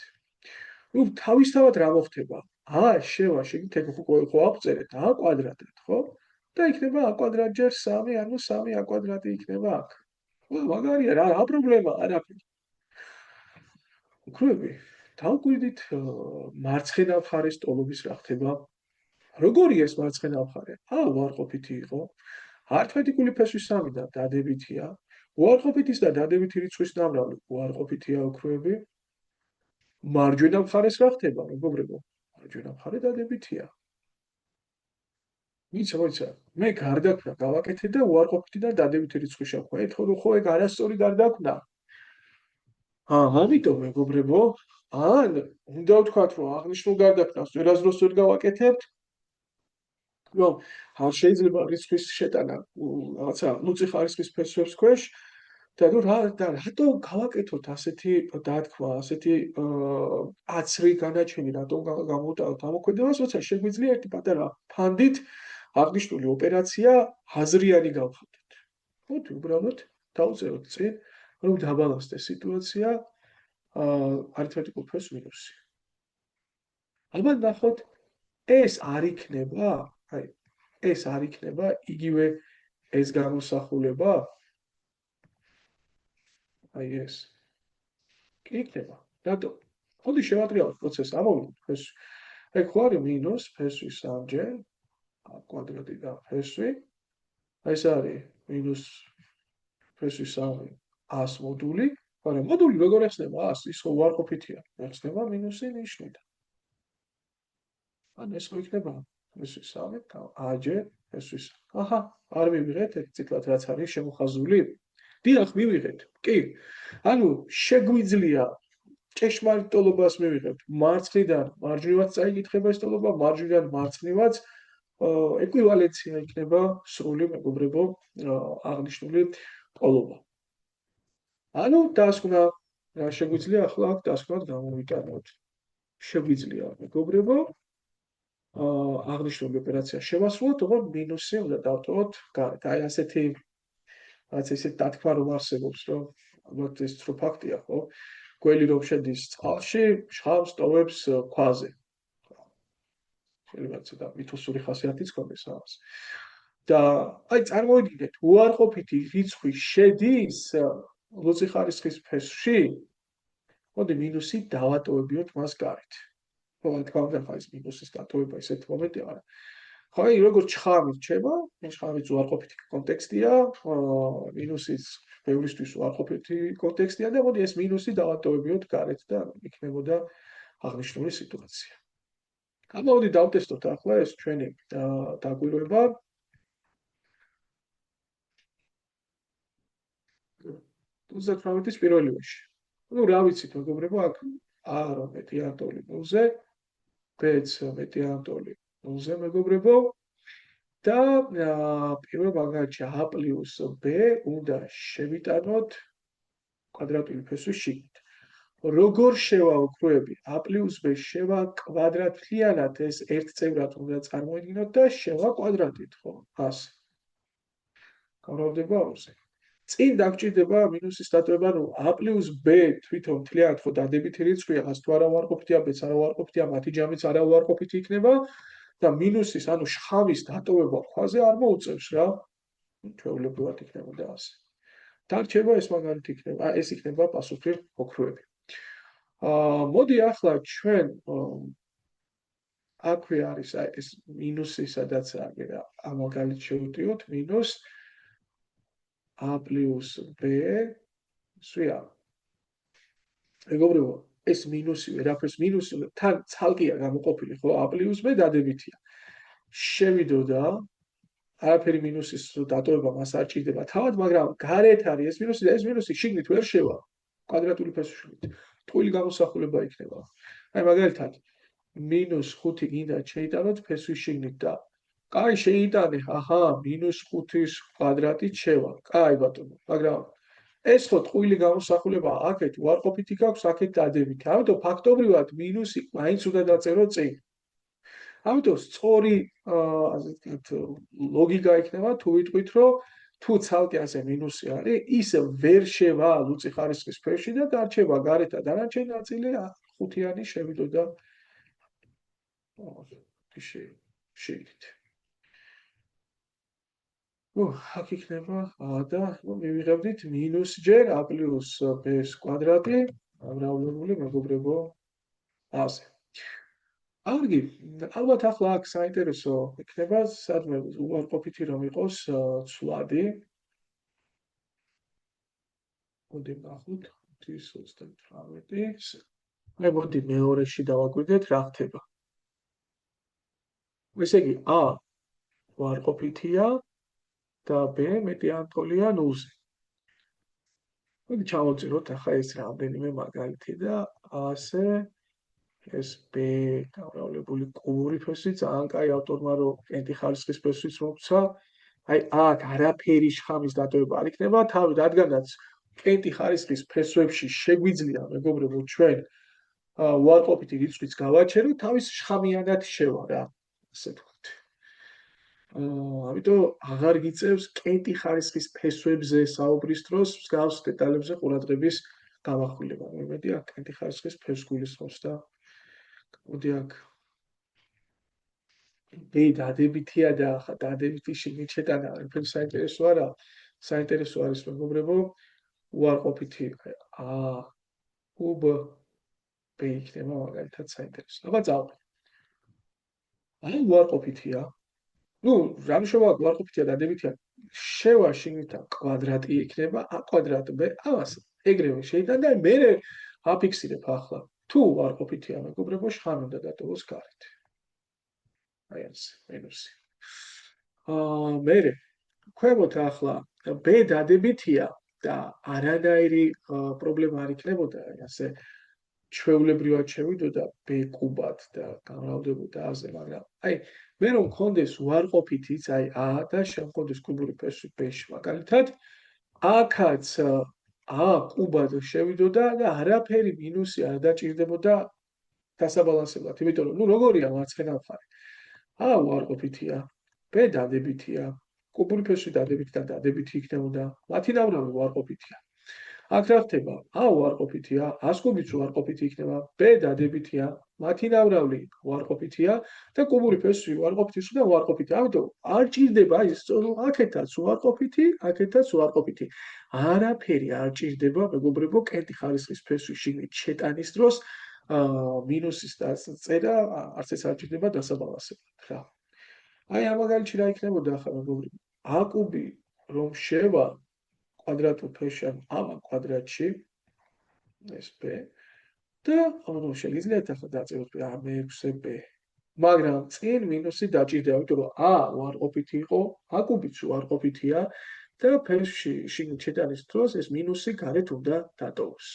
ну თავისთავად რა მოხდება? a შევა შიგნით ეგ ხო ავწერეთ a კვადრატად, ხო? და იქნება a კვადრატ ჯერ 3, ანუ 3a კვადრატი იქნება აქ. მაგარია რა პრობლემა არაფერი. უქმები, დავკვირდით მარცხენა მხარის ტოლობის რა ხდება. როგორი ეს მარცხენა მხარე? უარყოფითი იყო. ართმეტიკული ფესვის 3 და დადებითია. უარყოფითის და დადებითი რიცხვის ნამრავლი უარყოფითია უქმები. მარჯვენა მხარეს რა ხდება, მეგობრებო? მარჯვენა მხარე დადებითია. მოიცა, მე გარდაქმნა გავაკეთე და უარყოფითი და დადებითი რიცხვი შევხვდა. ხო ეგ არასწორი გარდაქმნა. ამიტომ მეგობრებო, ან უნდა ვთქვათ, რომ აღნიშნულ გარდაქმნას ვერასდროს ვერ გავაკეთებთ, რომ არ შეიძლება რიცხვის შეტანა რაღაცა ლუწი ხარისხის ფესვებს ქვეშ და რატო გავაკეთოთ ასეთი დათქმა, ასეთი აცრი განაჩენი, რატომ გამოვტანოთ ამოქმედებას, როცა შეგვიძლია ერთი პატარა ფანდით აღნიშნული ოპერაცია აზრიანი გავხადოთ. მოდი უბრალოდ დავწეროთ წინ, რომ დაბალანსდეს სიტუაცია არითმეტიკულ ფესვს მინუსი. ალბათ ნახოთ, ეს არ იქნება, ეს არ იქნება იგივე ეს გამოსახულება. ეს. კი იქნება. რატო? ხოდი შევატრიალოთ პროცესს, ამოვიდეთ ფესვი. ეგ ხო არის მინუს ფესვი 3-ჯერ a კვადრატი და ფესვი. ეს არის მინუს ფესვი 3 a-ს მოდული. მაგრამ მოდული როგორ ეხსნება a-ს? ის ხო უარყოფითია. ეხსნება მინუსი ნიშნით. ან ეს ხო იქნება ფესვი 3 და a-ჯერ ფესვი 3. აჰა, არ მივიღეთ ეგ ციკლად რაც არის შემოხაზული. დიახ, მივიღეთ. კი. ანუ შეგვიძლია ჭეშმარიტ ტოლობას მივიღებთ მარცხნიდან მარჯვნივაც წაიკითხება ეს ტოლობა, მარჯვნიდან მარცხნივაც ეკვივალენცია იქნება სრული მეგობრებო აღნიშნული ტოლობა. ანუ დასკვნა რა შეგვიძლია ახლა აქ დასკვნად გამოვიტანოთ. შეგვიძლია მეგობრებო აღნიშნული ოპერაცია შევასრულოთ, თუმცა მინუსი უნდა დავტოვოთ გარეთ. აი ასეთი რაც ისეთ დათქმა რომ არსებობს, რომ ალბათ ეს უფრო ფაქტია, ხო? გველი რომ შედის წყალში, შხამს ტოვებს ქვაზე. შეიძლება ცოტა მითოსური ხასიათიც ქონდეს ამას. და აი წარმოვიდგინეთ, უარყოფითი რიცხვი შედის ლუწი ხარისხის ფესვში. მოდი მინუსი დავატოვებიოთ მას გარეთ. ხო, თქვა ხა ეს მინუსის დატოვება ისეთ მომენტია, არა. ხო, აი როგორც შხამი რჩება, შხამიც უარყოფითი კონტექსტია, მინუსის ბევრისთვის უარყოფითი კონტექსტია და მოდი ეს მინუსი დავატოვებიოთ გარეთ და იქნებოდა აღნიშნული სიტუაცია. გამოვიდი დავტესტოთ ახლა ეს ჩვენი დაკვირვება. თუზათრავეთის პირველი ვაში. ну რა ვიცით მეგობრებო, აქ a რომ მეტი ანტოლი 0-ზე, b-ც მეტი ანტოლი 0-ზე მეგობრებო და პირველ მაგალითში a + b უნდა შევიტანოთ კვადრატული ფესვის შიგნით. როგორ შევა უქმოები? a + b შევა კვადრატლიანად ეს ერთ წევრად უნდა წარმოიდგინოთ და შევა კვადრატით, ხო? ასე. გამოვდება 2-ზე. წინ დაგჭირდება მინუსის დატოვება, რომ a + b თვითონ მთლიანად ხო დადებითი რიცხვია, ას თუ არა უარყოფითია, b-ც არა უარყოფითია, მათი ჯამიც არა უარყოფითი იქნება და მინუსის, ანუ შხამის დატოვება ქვაზე არ მოუწევს რა. ჩვეულებრივად იქნებოდა ასე. დარჩება ეს მაგალითი იქნება, ეს იქნება პასუხი ოქროები. მოდი ახლა ჩვენ აქვე არის ეს მინუსი, სადაც აგერა ამ მაგალითს შევტიოთ, მინუს a + b სვია. მეგობრებო, ეს მინუსი ვერაფერს მინუსი თან ცალკეა გამოყოფილი, ხო? a + b დადებითია. შევიდოდა არაფერი მინუსის დატოვება მას არ ჭირდება თავად, მაგრამ გარეთ არის ეს მინუსი და ეს მინუსი შიგნით ვერ შევა. კვადრატული ფესვიშვილით. ტყუილი გამოსახულება იქნება. აი მაგალითად -5 გინდა შეიტანოთ ფესვის შიგნით და კაი შეიტანე, აჰა, -5-ის კვადრატით შევა. კაი ბატონო, მაგრამ ეს ხო ტყუილი გამოსახულება აქეთ უარყოფითი გაქვს, აქეთ დადებითი. ამიტომ ფაქტობრივად მინუსი მაინც უნდა დაწერო წინ. ამიტომ სწორი ლოგიკა იქნება თუ ვიტყვით, რომ თუ ცალკე ასე მინუსი არის, ის ვერ შევა ლუწი ხარისხის ფერში და დარჩება გარეთ და დანარჩენი ნაწილი ხუთიანი შევიდოდა შიგნით. აქ იქნება და მივიღებდით მინუს ჯერ a პლუს b-ს კვადრატი, ამრავლებული მეგობრებო ასე. კარგი, ალბათ ახლა აქ საინტერესო იქნება, სადმე უარყოფითი რომ იყოს ცვლადი. მოდი ნახოთ 528. მე მოდი მეორეში დავაკვირდეთ რა ხდება. ესე იგი a უარყოფითია და b მეტი ან თოლია 0-ზე. მოდი ჩავწეროთ ახლა ეს რამდენიმე მაგალითი და ასე ეს b გამრავლებული კუბური ფესვი ძალიან კაი ავტორმა რომ კენტი ხარისხის ფესვიც მოგცა. აი აქ არაფერი შხამის დატოვება არ იქნება, თავი რადგანაც კენტი ხარისხის ფესვებში შეგვიძლია მეგობრებო ჩვენ უარყოფითი რიცხვიც გავაჩეროთ, თავის შხამიანად შევა რა, ასე ვთქვათ. ამიტომ აღარ გიწევს კენტი ხარისხის ფესვებზე საუბრის დროს მსგავს დეტალებზე ყურადღების გამახვილება. მედი აქ კენტი ხარისხის ფესვს გულისხმობს და მოდი აქ b დადებითია და ახლა დადებითი შიგნით შეტანა არაფერი საინტერესო არა. საინტერესო არის მეგობრებო უარყოფითი a კუბ b იქნება მაგალითად საინტერესო. აბა წავიდე. აი უარყოფითია. ნუ რა მნიშვნელობა უარყოფითია დადებითია? შევა შიგნითა კვადრატი იქნება a კვადრატ b ამას ეგრევე შეიტან და მე აფიქსირებ ახლა. თუ უარყოფითია მეგობრებო შხამი უნდა დატოვოს გარეთ. აი ეს მინუსი. მე ქვემოთ ახლა b დადებითია და არანაირი პრობლემა არ იქნებოდა, ასე ჩვეულებრივად შევიდოდა b კუბად და გამრავლდებოდა აზე, მაგრამ აი მე რომ მქონდეს უარყოფითიც, აი a და შემქონდეს კუბური ფესვი b-ში მაგალითად, აქაც a კუბად შევიდოდა და არაფერი მინუსი არ დაჭირდებოდა დასაბალანსებლად, იმიტომ რომ ნუ როგორია მარცხენა მხარე. a უარყოფითია, b დადებითია, კუბური ფესვი დადებითი და დადებითი იქნებოდა, მათი ნამრავი უარყოფითია. აქ რა ხდება? a უარყოფითია, a-ს კუბიც უარყოფითი იქნება, b დადებითია, მათი ნამრავლი უარყოფითია და კუბური ფესვი უარყოფითი და უარყოფითი. ამიტომ არ ჭირდება ის აქეთაც უარყოფითი, აქეთაც უარყოფითი. არაფერი არ ჭირდება მეგობრებო კენტი ხარისხის ფესვის შიგნით შეტანის დროს მინუსის წერა არც ეს არ ჭირდება დასაბალანსებლად რა. აი ამ მაგალითში რა იქნებოდა ახლა მეგობრებო? a კუბი რომ შევა კვადრატულ ფესვში a კვადრატში ეს b და ანუ შეგიძლიათ ახლა დაწეროთ a6b. მაგრამ წინ მინუსი დაჭირდება, იმიტომ რომ a უარყოფითი იყო, a კუბიც უარყოფითია და ფესვში შიგნით შეტანის დროს ეს მინუსი გარეთ უნდა დატოვოს.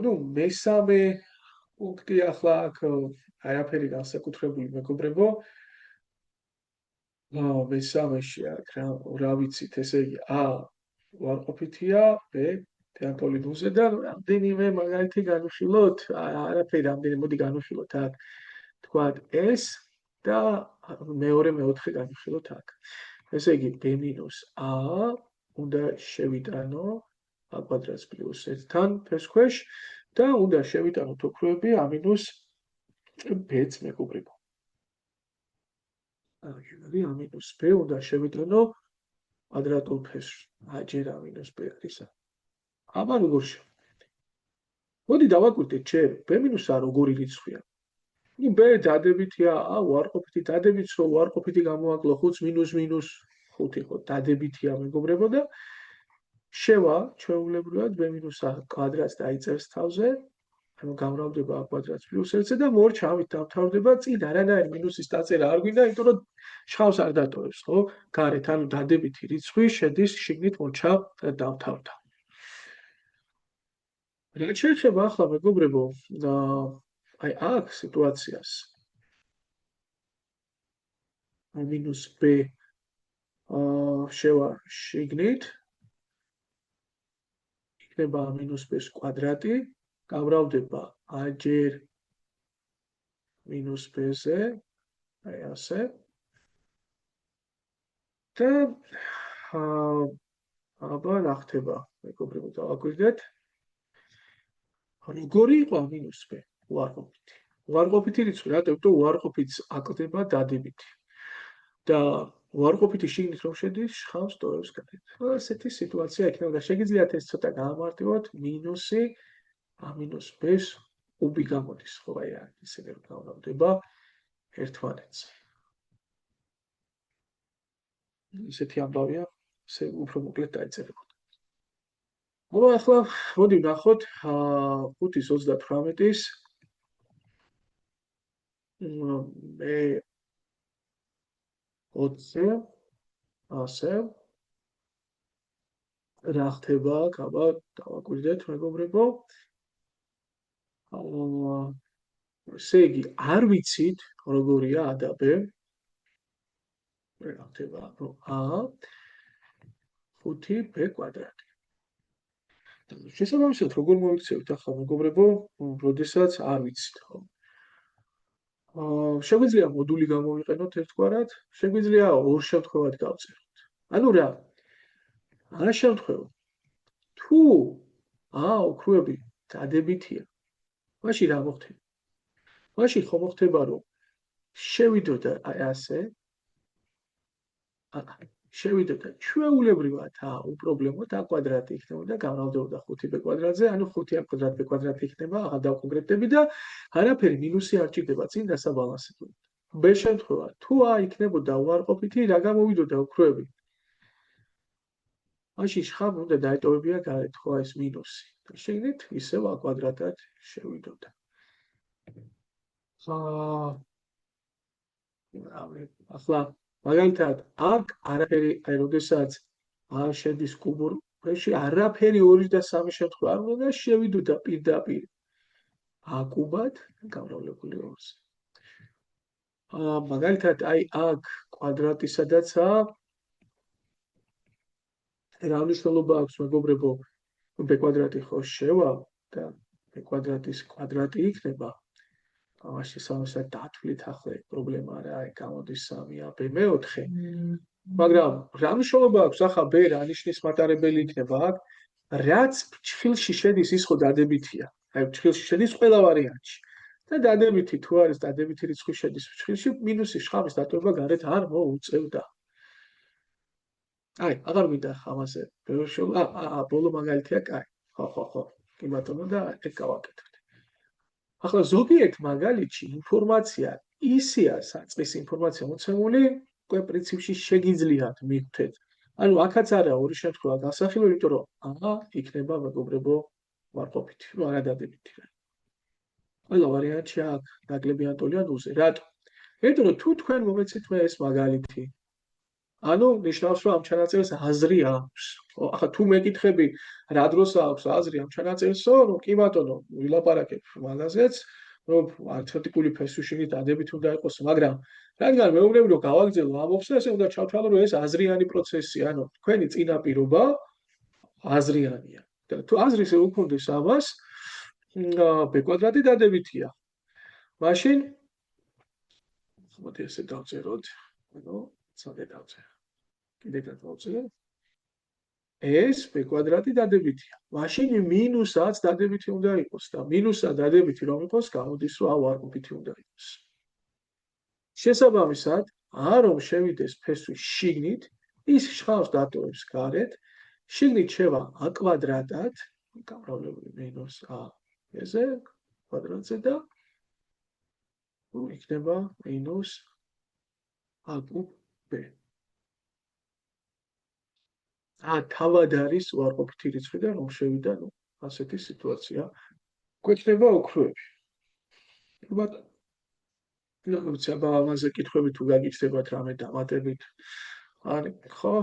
ნუ მესამე პუნქტი ახლა აქ არაფერი განსაკუთრებული მეგობრებო. მესამეში აქ რა ვიცით, ესე იგი a უარყოფითია, b თეატოლი 0-ზე და რამდენიმე მაგალითი განვიხილოთ, არაფერი რამდენიმე მოდი განვიხილოთ აქ. თქვათ ეს და მეორე მეოთხე განვიხილოთ აქ. ესე იგი b-a უნდა შევიტანო a კვადრატს პლუს 1-თან ფესქვეშ და უნდა შევიტანოთ ოქროები a მინუს b-ს მეგობრებო. აი a მინუს b უნდა შევიტანო კვადრატულ ფესვში. ჯერ a მინუს b არის. აბა როგორ შევიტანოთ? მოდი დავაკვირდეთ ჯერ b-a როგორი რიცხვია. ნუ b დადებითია, a უარყოფითი, დადებითს რო უარყოფითი გამოაკლო 5 მინუს 5 ხო დადებითია მეგობრებო და შევა ჩვეულებრივად b-a კვადრატს დაიწევს თავზე, ანუ გამრავლდება a კვადრატს პლუს 1-ზე და მორჩა ამით დამთავრდება წინ არანაირი მინუსის დაწერა არ გვინდა, იმიტომ რომ შხავს არ დატოვებს, ხო? გარეთ, ანუ დადებითი რიცხვი შედის შიგნით მორჩა დამთავრდა. რაც შეეხება ახლა მეგობრებო, აი აქ სიტუაციას minus b შევა შიგნით იქნება minus b-ს კვადრატი, გამრავლდება a ჯერ minus b-ზე, აი ასე. და აბა რა ხდება, მეგობრებო, დავაკვირდეთ. როგორი იყო minus b? უარყოფითი. უარყოფითი რიცხვი, რატომ? იმიტომ უარყოფითს აკლდება დადებითი. და უარყოფითი შიგნით რომ შედის, შხავს ტოვებს გარეთ. ასეთი სიტუაცია იქნება და შეგიძლიათ ეს ცოტა გაამარტივოთ, მინუსი a minus b-ს უბი გამოდის, ხო, აი ისე რომ გამრავლდება ერთმანეთს. ისეთი ამბავია, ესე უფრო მოკლედ დაიწერებოდა. მოგა ახლა მოდი ვნახოთ 5-38-ის მე 20-ზე ასე რა ხდება აქ, აბა დავაკვირდეთ მეგობრებო. ესე იგი არ ვიცით როგორია a და b. რა ხდება, რომ a 5b კვადრატი. შესაბამისად როგორ მოიქცევთ ახლა მეგობრებო, როდესაც არ ვიცით, ხო? შეგვიძლია მოდული გამოვიყენოთ ერთგვარად, შეგვიძლია ორ შემთხვევად გავწეროთ. ანუ რა? ამ შემთხვევაში თუ a ოქროები დადებითია, მაშინ რა მოხდება? მაშინ ხო მოხდება, რომ შევიდოთ აი ასე, შევიდოთ და ჩვეულებრივად უპრობლემოდ a კვადრატი იქნებოდა გამრავლდებოდა 5b კვადრატზე, ანუ 5a კვადრატ b კვადრატი იქნება, აღარ დავკონკრეტდები და არაფერი მინუსი არ ჭირდება წინ დასაბალანსებლად. b შემთხვევა, თუ a იქნებოდა უარყოფითი, რა გამოვიდოდა ოქროები? მაშინ შხამ უნდა დაეტოვებია გარეთ, ხო, ეს მინუსი. და შეგნით ისევ a კვადრატად შევიდოდა. ახლა მაგალითად, აქ არაფერი, აი როდესაც a შედის კუბურ ფერში, არაფერი 2 და 3 შემთხვევა არ უნდა შევიდოდა პირდაპირ a კუბად გამრავლებული 2-ზე. მაგალითად, აი აქ კვადრატი სადაცაა, რა მნიშვნელობა აქვს მეგობრებო, b კვადრატი ხო შევა და b კვადრატის კვადრატი იქნება. ამაში სამოსად დათვლით ახლა პრობლემა არა, აი გამოდის 3a b მეოთხე. მაგრამ რა მნიშვნელობა აქვს ახლა b რა ნიშნის მატარებელი იქნება აქ? რაც ფრჩხილში შედის, ის ხო დადებითია. აი ფრჩხილში შედის ყველა ვარიანტში. და დადებითი თუ არის დადებითი რიცხვი შედის ფრჩხილში, მინუსი შხამის დატოვება გარეთ არ მოუწევდა. აი, აღარ მინდა ამაზე ბოლო მაგალითია, კაი. ხო. კი ბატონო და ეგ გავაკეთებთ. ახლა ზოგიერთ მაგალითში ინფორმაცია ისეა, საწყის ინფორმაცია მოცემული, უკვე პრინციპში შეგიძლიათ მივხვდეთ. ანუ აქაც არა ორი შემთხვევა გასახილველი, იმიტომ რომ a იქნება მეგობრებო უარყოფითი, ну არა დადებითი. ყველა ვარიანტში აქ დაკლებიანტულია ნულზე. რატო? იმიტომ რომ თუ თქვენ მომეცით მე ეს მაგალითი, ანუ ნიშნავს რომ ამ ჩანაწერს აზრი აქვს. ახლა თუ მეკითხები რა დროს აქვს აზრი ამ ჩანაწერსო, რომ კი ბატონო, ვილაპარაკებ მაგაზეც, რომ არტიკული ფესვიშინი დადებითი უნდა იყოს, მაგრამ რადგან მეუბნები რომ გავაგზავნო ამბობს და ესე უნდა ჩავთვალო რომ ეს აზრიანი პროცესია, ანუ თქვენი წინაპირობა აზრიანია. და თუ აზრის უქონდეს ამას, b კვადრატი დადებითია. მაშინ მოდი ესე დავწეროთ, ანუ ცოტა დავწერე. კიდე გადავწერე. ეს b კვადრატი დადებითია. მაშინ მინუსაც დადებითი უნდა იყოს და მინუსა დადებითი რომ იყოს, გამოდის რომ უარყოფითი უნდა იყოს. შესაბამისად, a რომ შევიდეს ფესვის შიგნით, ის შხავს დატოვებს გარეთ, შიგნით შევა a კვადრატად, გამრავლებული მინუს a ეზე კვადრატზე და იქნება მინუს a კუბ b. თავად არის უარყოფითი რიცხვი და რომ შევიდა, ну, ასეთი სიტუაცია გვექნება ოქროები. ალბათ აბა ამაზე კითხვები თუ გაგიჩნდებათ რამე დამატებით. ხო,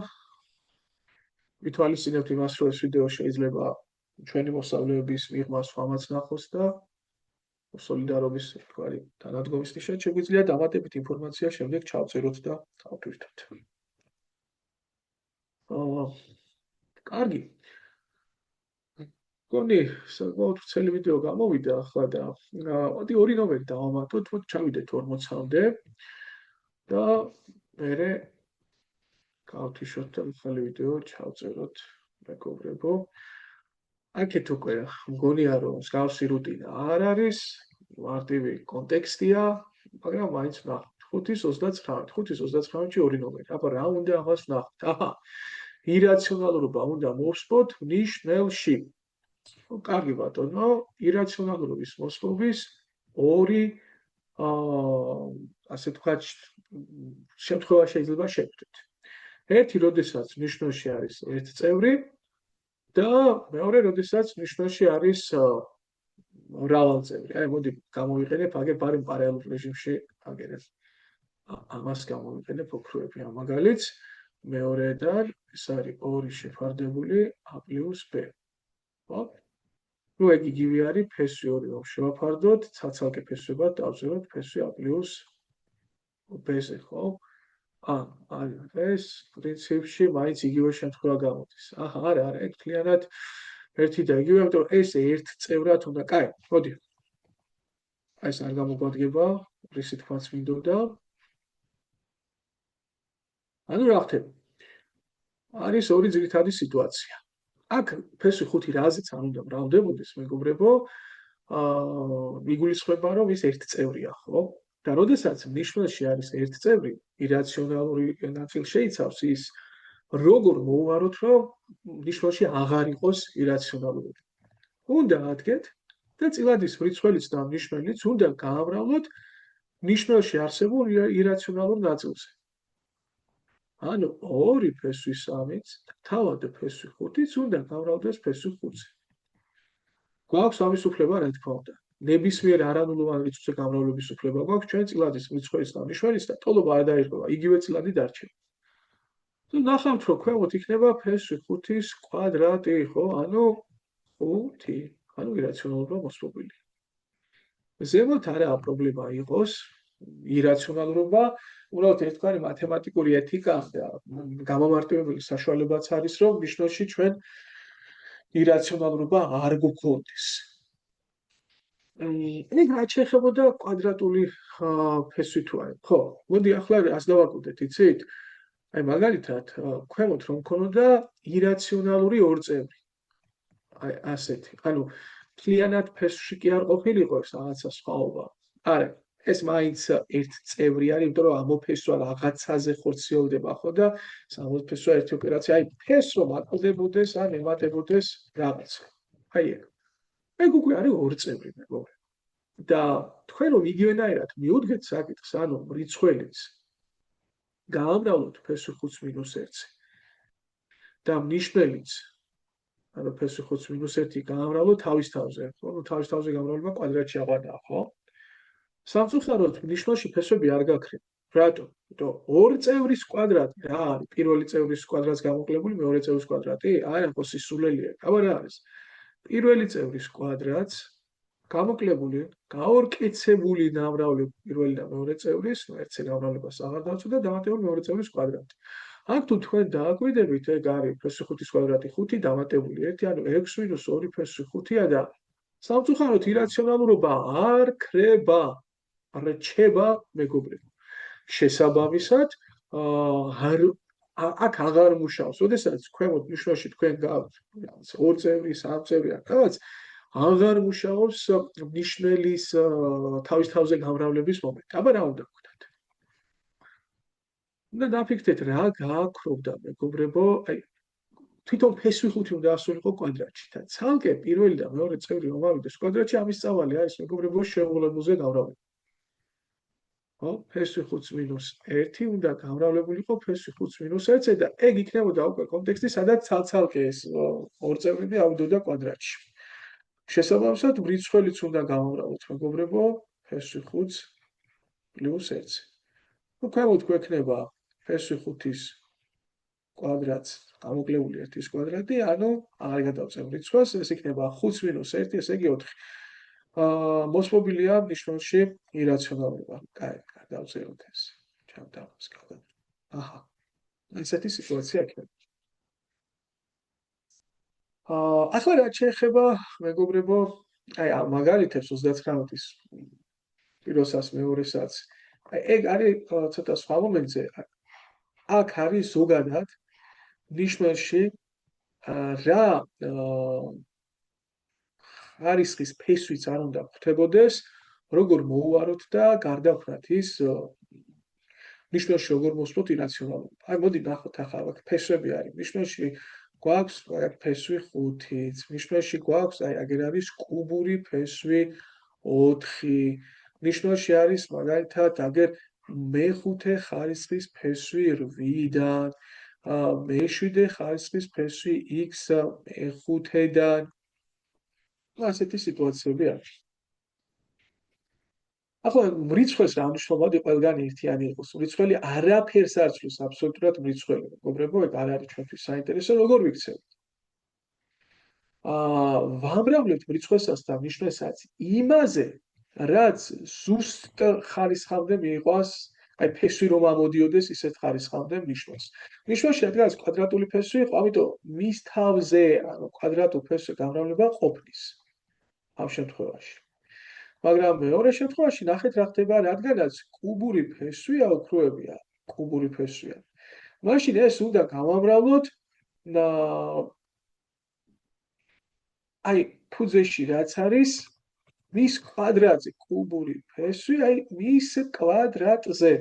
ვითვალისწინებთ იმას, რომ ეს ვიდეო შეიძლება ჩვენი მოსწავლეების მიღმა სხვამაც ნახოს და სოლიდარობის თქვარი თანადგომის ნიშნად შეგვიძლია დამატებით ინფორმაცია შემდეგ ჩავწეროთ და დავტვირთოთ. კარგი. გონი, საკმაოდ ვრცელი ვიდეო გამოვიდა ახლა და მოდი ორი ნომერი დავამატოთ, მოდი ჩავიდეთ 40-მდე და მერე გავთიშოთ და ახალი ვიდეო ჩავწეროთ, მეგობრებო. აქეთ უკვე მგონია რომ მსგავსი რუტინა არ არის, მარტივი კონტექსტია, მაგრამ მაინც ვნახოთ. 5:29, 5:29-ში ორი ნომერი. აბა რა უნდა ამას ვნახოთ? აჰა. ირაციონალურობა უნდა მოვსწროთ ნიშნელში. კარგი ბატონო, ირაციონალურობის მოსპობის ორი ასე ვთქვათ შემთხვევა შეიძლება შევხვდეთ. ერთი, როდესაც ნიშნულში არის ერთ წევრი და მეორე, როდესაც ნიშნულში არის მრავალწევრი. აი, მოდი გამოვიყენებ აგებ არის პარალელურ რეჟიმში აგერეთ. ამას გამოვიყენებ ოქროები ამ მაგალითს. მეორედან ეს არის 2 შეფარდებული a + b. ხო? ნუ ეგ იგივე არის ფესვი 2 რომ შევაფარდოთ, ცალ-ცალკე ფესვებად დავწეროთ ფესვი a + b-ზე, ხო? ეს პრინციპში მაინც იგივე შემთხვევა გამოდის. აჰა, არა, ეგ მთლიანად ერთი და იგივე, იმიტომ რომ ეს ერთ წევრად უნდა. კაი, მოდი. აი ეს არ გამოგვადგება, რისი თქმაც მინდოდა. ანუ რა ხდება? არის ორი ძირითადი სიტუაცია. აქ ფესვი 5 რაზეც არ უნდა მრავლდებოდეს, მეგობრებო, მიგულისხმება რომ ის ერთ წევრია, ხო? და როდესაც ნიშნულში არის ერთ წევრი, ირაციონალური ნაწილი შეიცავს ის როგორ მოვაროთ, რომ ნიშნულში აღარ იყოს ირაციონალურობა. უნდა ადგეთ და წილადის მრიცხველიც და ნიშნულიც უნდა გაამრავლოთ ნიშნულში არსებულ ირაციონალურ ნაწილზე. ანუ 2 ფესვი 3-იც, თავად ფესვი 5-იც უნდა გამრავლდეს ფესვი 5-ზე. გვაქვს ამის უფლება, რა თქმა უნდა. ნებისმიერ არანულოვან რიცხვზე გამრავლების უფლება გვაქვს ჩვენ წილადის მრიცხველის და ნიშნველის და ტოლობა არ დაირღვევა, იგივე წილადი დარჩება. ნახავთ, რომ ქვემოთ იქნება ფესვი 5-ის კვადრატი, ხო? ანუ 5, ანუ ირაციონალურობა მოსპობილი. ზემოთ არა პრობლემა იყოს, ირაციონალურობა, უბრალოდ ერთგვარი მათემატიკური ეთიკა და გამომარტივებელი საშუალებაც არის, რომ ნიშნულში ჩვენ ირაციონალურობა არ გვქონდეს. ეგ რაც შეეხებოდა კვადრატული ფესვი თუ არა. ხო, მოდი ახლა რას დავაკვირდეთ, იცით? აი მაგალითად, ქვემოთ რომ ქონოდა ირაციონალური ორ წევრი. აი ასეთი. ანუ მთლიანად ფესვში კი არ ყოფილიყო ეს რაღაცა სხვაობა. არა, ეს მაინც ერთ წევრი არის, იმიტომ რომ ამოფესვა რაღაცაზე ხორციელდება, ხო და სამოფესვა ერთი ოპერაცია, აი ფესვ რომ აკლდებოდეს ან ემატებოდეს რაღაცა. აი ეგ. ეგ უკვე არის ორ წევრი, მეგობრებო. და თქვენ რომ იგივენაირად მიუდგეთ საკითხს, ანუ მრიცხველიც გაამრავლოთ ფესვი 5-1 და ნიშნელიც ანუ ფესვი 5-1 გაამრავლოთ თავის თავზე, ხო? ნუ თავის თავზე გამრავლება კვადრატში აღვარდა, ხო? სამწუხაროდ ნიშნულში ფესვები არ გაქრება. რატომ? იმიტომ ორ წევრის კვადრატი რა არის? პირველი წევრის კვადრატს გამოკლებული მეორე წევრის კვადრატი? არა, ხო სისულელია. აბა რა არის? პირველი წევრის კვადრატს გამოკლებული, გაორკეცებული ნამრავლები პირველი და მეორე წევრის, ერთზე გამრავლებას აღარ დავწევ და დამატებული მეორე წევრის კვადრატი. აქ თუ თქვენ დააკვირდებით, ეგ არის ფესვი 5-ის კვადრატი 5 დამატებული 1, ანუ 6-2 ფესვი 5-ია და სამწუხაროდ ირაციონალურობა არ ქრება, რჩება, მეგობრებო. შესაბამისად, აქ აღარ მუშაობს. როდესაც ქვემოთ ნიშნულში თქვენ გაქვთ რაღაც 2 წევრი, 3 წევრი, რაღაც აღარ მუშაობს ნიშნელის თავის თავზე გამრავლების მომენტი. აბა რა უნდა გქონდეთ? უნდა დაფიქრდეთ რა გააქრობდა, მეგობრებო, აი თვითონ ფესვი 5 უნდა ასულიყო კვადრატში და ცალკე პირველი და მეორე წევრი რომ ავიდეს კვადრატში, ამის სწავალი არის, მეგობრებო, შეუღლებელზე გამრავლება. ხო, ფესვი 5-1 უნდა გამრავლებულიყო ფესვი 5-1-ზე და ეგ იქნებოდა უკვე კონტექსტი, სადაც ცალ-ცალკე ეს ორ წევრები ავიდოდა კვადრატში. შესაბამისად, მრიცხველიც უნდა გავამრავლოთ, მეგობრებო, ფესვი 5 პლუს 1. ну, ქვემოთ გვექნება ფესვი 5-ის კვადრატს გამოკლებული 1-ის კვადრატი, ანუ აღარ გადავწევ რიცხვას, ეს იქნება 5 მინუს 1, ესე იგი 4. მოსპობილია მნიშვნელში ირაციონალობა. კაი, გადავწეროთ ეს. ჩავდავას კარგად. აჰა. ესეთი სიტუაცია იქნება. ახლა რაც შეეხება, მეგობრებო, აი ამ მაგალითებს 39-ის პირველსაც, მეორესაც. ეგ არის ცოტა სხვა მომენტზე. აქ არის ზოგადად ნიშნულში რა ხარისხის ფესვიც არ უნდა ხვდებოდეს, როგორ მოუვაროთ და გარდაქმნათ ის ნიშნულში როგორ მოსვოთ ირაციონალობა. აი მოდი ნახოთ ახლა აქ ფესვები არის. ნიშნულში გვაქვს აი ფესვი 5-იც, ნიშნულში გვაქვს აი აგერ არის კუბური ფესვი 4. ნიშნულში არის მაგალითად აგერ მეხუთე ხარისხის ფესვი 8-დან, მეშვიდე ხარისხის ფესვი x მეხუთედან. ასეთი სიტუაციები არის. ახლა მრიცხველს რა მნიშვნელობა ყველგან ერთიანი იყოს. მრიცხველი არაფერს არ ცვლის აბსოლუტურად მრიცხველი. მეგობრებო, ეგ არ არის ჩვენთვის საინტერესო, როგორ ვიქცევთ? ვამრავლებთ მრიცხველსაც და ნიშნულსაც იმაზე, რაც ზუსტ ხარისხამდე მიიღოს, აი ფესვი რომ ამოდიოდეს ისეთ ხარისხამდე ნიშნულს. ნიშნულში რადგანაც კვადრატული ფესვი იყო, ამიტომ მის თავზე, ანუ კვადრატულ ფესვზე გამრავლება ყოფნის ამ შემთხვევაში. მაგრამ მეორე შემთხვევაში ნახეთ რა ხდება, რადგანაც კუბური ფესვია, ოქროებია, კუბური ფესვია. მაშინ ეს უნდა გავამრავლოთ აი ფუძეში რაც არის მის კვადრატზე კუბური ფესვი, აი მის კვადრატზე.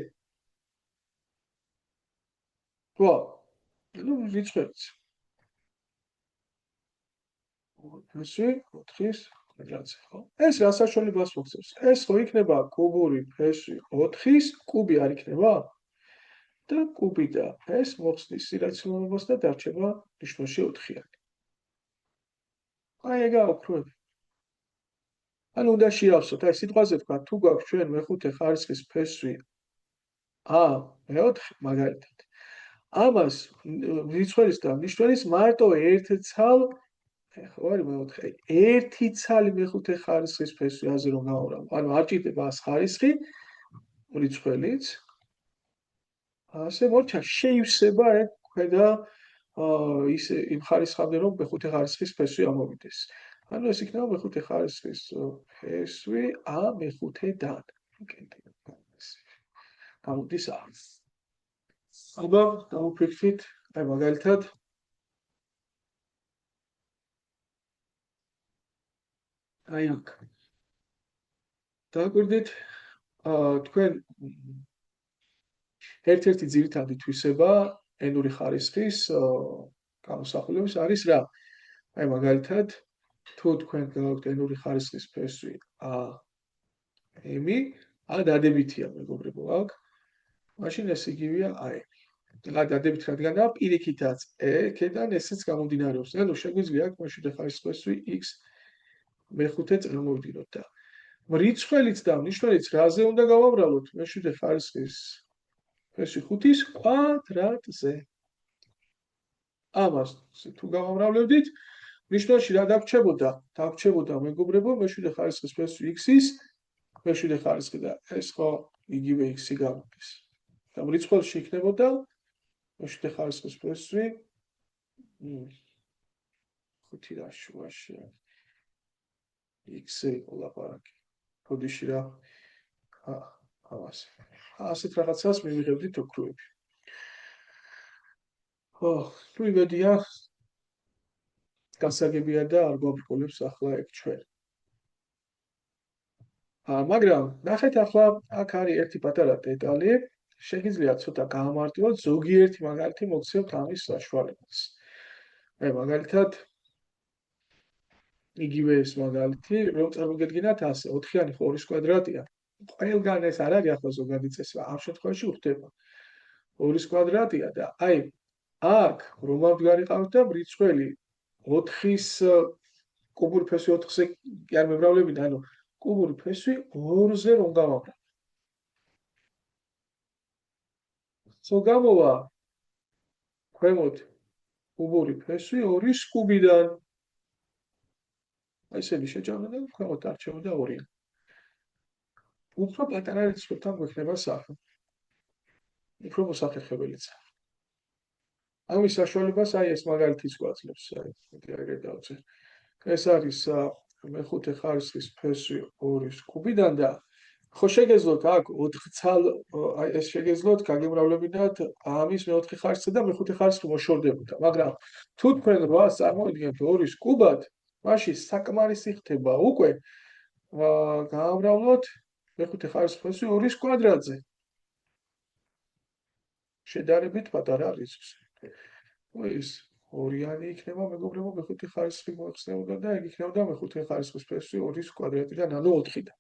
ხო, ну რიცხვებიც. ფესვი 4-ის კვადრატზე, ხო? ეს რა საშუალებას მოხსებს? ეს ხო იქნება კუბური ფესვი 4-ის კუბი არ იქნება? და კუბი და ეს მოხსნის ირაციონალობას და დარჩება ნიშნულში 4-იანი. აი ეგა ოქროები. ანუ უნდა შეავსოთ, აი სიტყვაზე თქვა, თუ გვაქვს ჩვენ მეხუთე ხარისხის ფესვი A4 მაგალითად. ამას რიცხველის და ნიშნველის მარტო ერთ ცალ ხო არის მეოთხე. ერთი ცალი მეხუთე ხარისხის ფესვი აზე რომ გავამრავ. ანუ არ ჭირდება 100 ხარისხი რიცხველიც. ასე მორჩა შეივსება ეგ ქვედა ის იმ ხარისხამდე რომ მეხუთე ხარისხის ფესვი ამოვიდეს. ანუ ეს იქნება მეხუთე ხარისხის ფესვი A5-დან. გამოდის A. ალბათ დავუფიქრით, აი მაგალითად აი აქ. დაგვირდით თქვენ ერთ-ერთი ძირითადი თვისება n-ური ხარისხის გამოსახულების არის რა? აი მაგალითად თუ თქვენ გაქვთ n-ური ხარისხის ფესვი A-m, A დადებითია მეგობრებო აქ. მაშინ ეს იგივეა A. რა დადებით რადგანაა პირიქითაც E-კედან ესეც გამომდინარეობს. ანუ შეგვიძლია აქ მეშვიდე ხარისხის ფესვი x მეხუთე წარმოვიდგინოთ და მრიცხველიც და ნიშნველიც რაზე უნდა გავამრავლოთ? მეშვიდე ხარისხის ფესვი 5-ის კვადრატზე. ამას თუ გავამრავლებდით, ნიშნულში რა დაგვრჩებოდა? დაგვრჩებოდა მეგობრებო, მეშვიდე ხარისხის ფესვი x-ის მეშვიდე ხარისხი და ეს ხო იგივე x-ი გამოდის. და მრიცხველში იქნებოდა მეშვიდე ხარისხის ფესვი 5 და შუაში x-ი ლაპარაკი. ბოდიში რა ამას. ასეთ რაღაცას მივიღებდით ოქროები. თუ იმედია გასაგებია და არ გვაბრკოლებს ახლა ეგ ჩვენ. მაგრამ ნახეთ ახლა აქ არის ერთი პატარა დეტალი, შეგიძლიათ ცოტა გაამარტივოთ, ზოგიერთი მაგალითი მოგცემთ ამის საშუალებას. აი მაგალითად იგივე ეს მაგალითი, რომ წარმოგედგინათ ასე, 4-იანი ხო 2-ის კვადრატია. ყველგან ეს არ არის ახლა ზოგადი წესი, ამ შემთხვევაში უხდება. 2-ის კვადრატია და აი აქ რომ არ ვიყავთ და მრიცხველი 4-ის კუბური ფესვი 4-ზე კი არ მევრავლებინა, ანუ კუბური ფესვი 2-ზე რომ გავამრავ. ხო გამოვა ქვემოთ კუბური ფესვი 2-ის კუბიდან. აი ესენი შეჭამდა და ქვემოთ არჩევდა 2. უფრო პატარა რიცხვებთან გვექნება სახე. უფრო მოსახერხებელიც. ამის საშუალებას აი ეს მაგალითიც გვაძლევს, აი მე დავწერ. ეს არის მეხუთე ხარისხის ფესვი 2-ის კუბიდან და ხო შეგეძლოთ აქ 4 ცალ აი ეს შეგეძლოთ გაგემრავლებინათ ამის მეოთხე ხარისხი და მეხუთე ხარისხი მოშორდებოდა, მაგრამ თუ თქვენ 8-ს წარმოიდგენთ 2-ის კუბად, მაშინ საკმარისი ხდება უკვე გაამრავლოთ მეხუთე ხარისხის ფესვი 2-ის კვადრატზე. შედარებით პატარა რიცხვს. ეს 2-იანი იქნება, მეგობრებო, მეხუთე ხარისხი მოიხსნებოდა და ეგ იქნებოდა მეხუთე ხარისხის ფესვი 2-ის კვადრატიდან, ანუ 4-დან.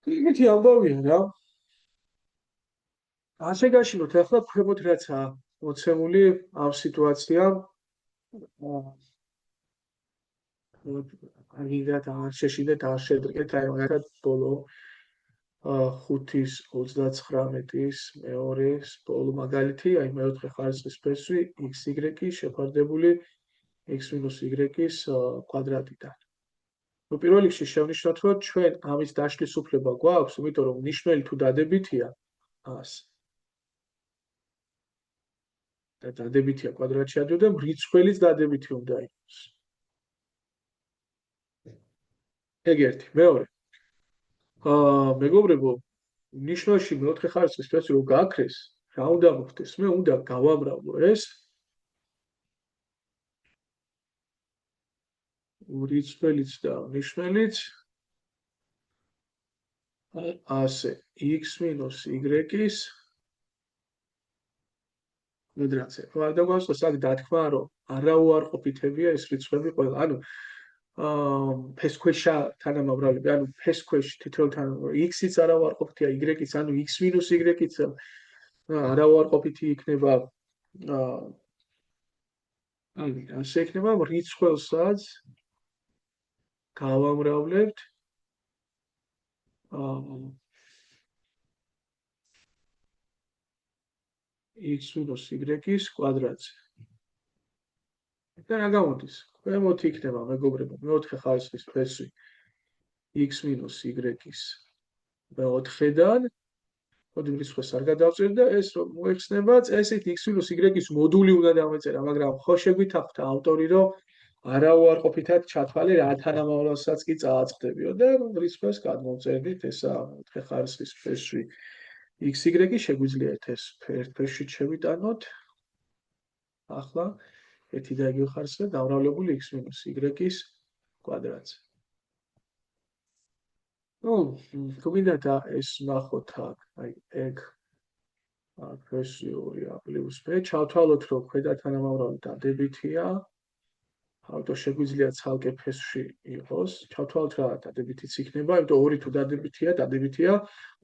იმითი ამბავია რა. ასე გაშინოთ ახლა ქვემოთ რაცა მოცემული ამ სიტუაციამ აგიგათ არ შეშინდეთ არ შედრგეთ აი მაგათ ბოლო 5-ის 39-ის მეორეს ბოლო მაგალითი აი მეოთხე ხარისხის ფესვი xy შეფარდებული x-y-ის კვადრატიდან. ნუ პირველ რიგში შევნიშნოთ, რომ ჩვენ ამის დაშლის უფლება გვაქვს, იმიტომ რომ ნიშნელი თუ დადებითია 100 და დადებითია კვადრატში ადიოდა, მრიცხველიც დადებითი უნდა იყოს. ეგ ერთი, მეორე. მეგობრებო, ნიშნულში მეოთხე ხარისხის ფესვი რომ გააქრეს, რა უნდა მოხდეს? მე უნდა გავამრავლო ეს რიცხველიც და ნიშნველიც ასე x-y-ის კვადრატზე. არ დაგვასწროს აქ დათქმა, რომ არაუარყოფითებია ეს რიცხვები ყველა. ანუ ფესქვეშა თანამაბრავლები, ანუ ფესქვეშ თითოეულ თანამაბრავლებს x-იც არაუარყოფითია, y-იც, ანუ x-y-იც არაუარყოფითი იქნება. ასე იქნება რიცხველსაც გავამრავლებთ x-y-ის კვადრატზე. და რა გამოდის? ქვემოთ იქნება, მეგობრებო, მეოთხე ხარისხის ფესვი x-y-ის მეოთხედან, მოდი რიცხვს არ გადავწერ და ეს რომ მოიხსნება, წესით x-y-ის მოდული უნდა დავეწერა, მაგრამ ხო შეგვითახოთ ავტორი, რომ არაუარყოფითად ჩათვალე რა თანამავლებსაც კი წააწყდებიო და რიცხვს გადმოვწერდით, ესა მეოთხე ხარისხის ფესვი xy შეგვიძლია ეს ფესვით შევიტანოთ. ახლა ერთი და იგივე ხარისხია დამრავლებული x-y-ის კვადრატზე. ნუ, გვინდათ ეს ნახოთ აქ, აი ეგ ფესვი 2a + b, ჩავთვალოთ, რომ ქვედა თანამამრავლი დადებითია. ავტო შეგვიძლია ცალკე ფესვში იყოს. ჩავთვალოთ რა დადებითიც იქნება, იმიტომ 2 თუ დადებითია,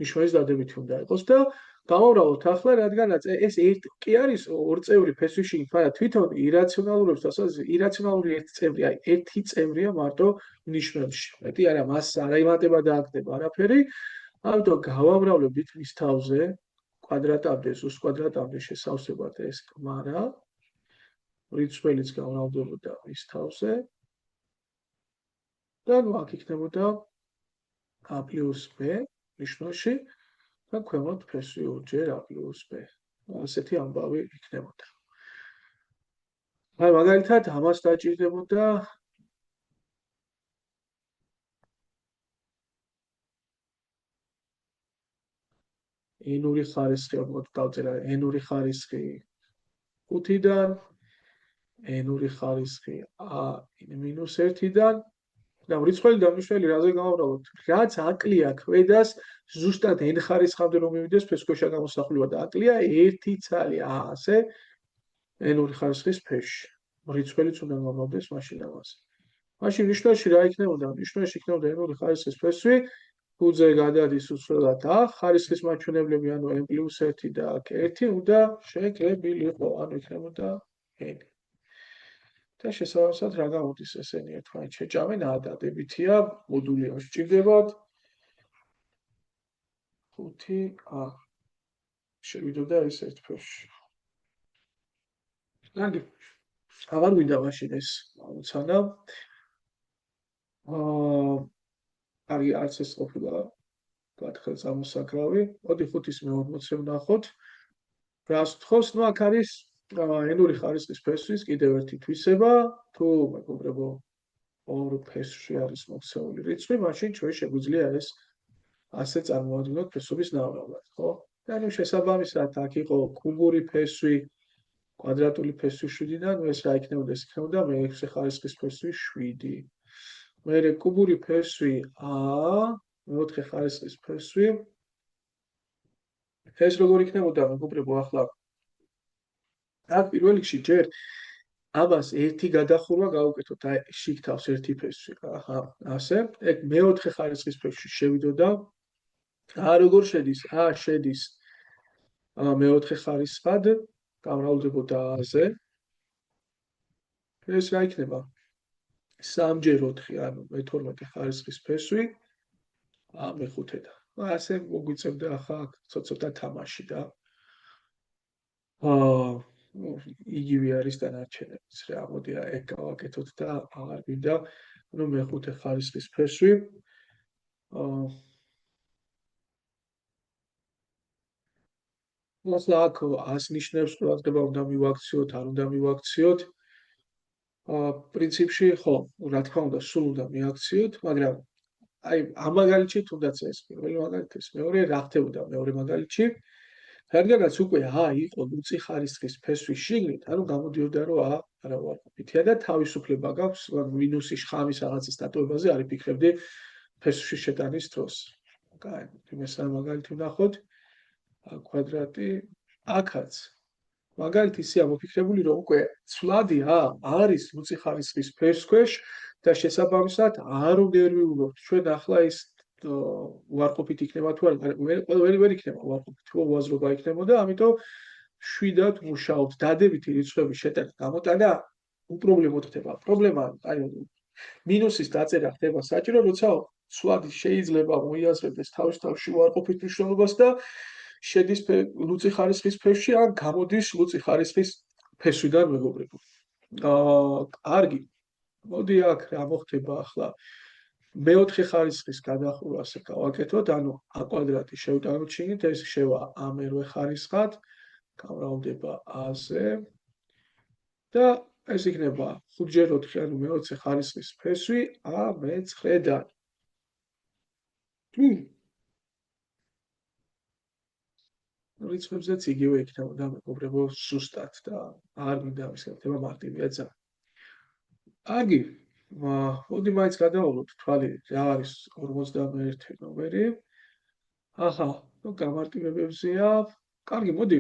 ნიშნველიც დადებითი უნდა იყოს და გამოვრავოთ ახლა, რადგანაც ეს კი არის ორწევრი ფესვიში, მაგრამ თვითონ ირაციონალურებს დასაზრდით, ირაციონალური ერთი წევრი, აი ერთი წევრია მარტო ნიშნულში. მეტი არა, მას არ აიმატება და აკდება არაფერი. ამიტომ გავამრავლებთ მის თავზე კვადრატამდე, ზუსტ კვადრატამდე შესავსებად ეს კმარა. რიცხველიც გამრავდებოდა მის თავზე. და ნუ აქ იქნებოდა a + b ნიშნულში და ქვემოთ ფესვი 2-ჯერ a + b. ასეთი ამბავი იქნებოდა. აი მაგალითად ამას დაჭირდებოდა n-ური ხარისხი, მოდი დავწერა n-ური ხარისხი 5-დან, n-ური ხარისხი a-1-დან და რიცხველი და ნიშნელი რაზე გამოვრავოთ? რაც აკლია ქვედას ზუსტად n ხარისხამდე რომ მივიდეს ფესქვეშა გამოსახულება და აკლია ერთი ცალი ასე n-ური ხარისხის ფესვში. რიცხველიც უნდა გამოვდეს მაშინ ამაზე. მაშინ ნიშნულში რა იქნებოდა? ნიშნულში იქნებოდა n-ური ხარისხის ფესვი, ფუძე გადადის უცვლელად a, ხარისხის მაჩვენებლები, ანუ n + 1 და 1 უნდა შეკრებილიყო, ანუ იქნებოდა n. და შესაბამისად რა გამოდის ესენი ერთმანეთს შეჭამენ A და დადებითია მოდული A სჭირდებათ 5A შევიდოდა ეს ერთ ფერში. კარგი. აღარ გვინდა მაშინ ეს ამოცანა. კარგი, არც ეს ყოფილა გათხრა სამოსაკრავი. მოდი 5-ის მე-40-ზე ვნახოთ. რას თხოვს? ნუ აქ არის ენური ხარისხის ფესვის კიდევ ერთი თვისება. თუ მეგობრებო ორ ფესვში არის მოქცეული რიცხვი, მაშინ ჩვენ შეგვიძლია ეს ასე წარმოვადგინოთ ფესვების ნავრალად, ხო? ანუ შესაბამისად აქ იყო კუბური ფესვი, კვადრატული ფესვი 7-დან, ეს რა იქნებოდა? ეს იქნებოდა მე-6 ხარისხის ფესვი 7. მერე კუბური ფესვი A, მე-4 ხარისხის ფესვი. ეს როგორ იქნებოდა, მეგობრებო, ახლა აქ პირველ რიგში ჯერ ამას ერთი გადახურვა გავუკეთოთ, აი შიგ თავს ერთი ფესვი, აჰა, ასე. ეგ მე-4 ხარისხის ფესვში შევიდოდა. როგორ შედის? შედის მე-4 ხარისხად, გამრავლდებოდა A-ზე. ეს რა იქნება? 3-4, ანუ მე-12 ხარისხის ფესვი მე-5-დან. ასე მოგვიწევდა ახლა ცოტა თამაში და იგივე არის დანარჩენებიც რა. მოდი ეგ გავაკეთოთ და აღარ გვინდა, ანუ მე-5 ხარისხის ფესვი. ახლა აქ 100 ნიშნებს ყურადღება უნდა მივაქციოთ, არ უნდა მივაქციოთ. პრინციპში ხო, რა თქმა უნდა, სულ უნდა მიაქციოთ, მაგრამ აი ამ მაგალითში თუნდაც ეს პირველი მაგალითი, ეს მეორე რა ხდებოდა მეორე მაგალითში? რადგანაც უკვე A იყო ლუწი ხარისხის ფესვის შიგნით, ანუ გამოდიოდა რომ A არა უარყოფითია და თავისუფლება გაქვს მინუსი შხამის რაღაცის დატოვებაზე არ იფიქრებდი ფესვში შეტანის დროს. კაი, მესამე მაგალითი ვნახოთ. კვადრატი აქაც მაგალითი ისეა მოფიქრებული რომ უკვე ცვლადი A არის ლუწი ხარისხის ფესვქვეშ და შესაბამისად არ უნდა ერვიულობთ ჩვენ ახლა ის უარყოფით იქნება თუ არა, ვერ იქნება უარყოფით, უაზრობა იქნებოდა, ამიტომ 7-დან მუშაობთ. დადებითი რიცხვების შეტანის გამოტანა უპრობლემოდ ხდება. პრობლემა აი მინუსის დაწერა ხდება საჭირო, როცა ცვლადი შეიძლება მოიაზრებდეს თავში უარყოფით მნიშვნელობას და შედის ლუწი ხარისხის ფესვში, ან გამოდის ლუწი ხარისხის ფესვიდან, მეგობრებო. კარგი. მოდი აქ რა მოხდება ახლა? მე-4 ხარისხის გადახურვას გავაკეთოთ, ანუ A კვადრატი შევტანოთ შიგნით, ეს შევა A მე-8 ხარისხად, გამრავლდება A-ზე და ეს იქნება 5-4, ანუ მე-20 ხარისხის ფესვი A მე-9-დან. რიცხვებზეც იგივე იქნებოდა, მეგობრებო, ზუსტად და არ მინდა ის ხდება მარტივია ძალიან. კარგი. მოდი მაინც გადავავლოთ თვალი რა არის 51 ნომერი. აჰა, ნუ გამარტივებებზეა. კარგი, მოდი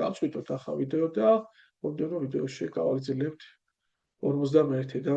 გავწყვიტოთ ახლა ვიდეო და მომდევნო ვიდეოში გავაგრძელებთ 51-დან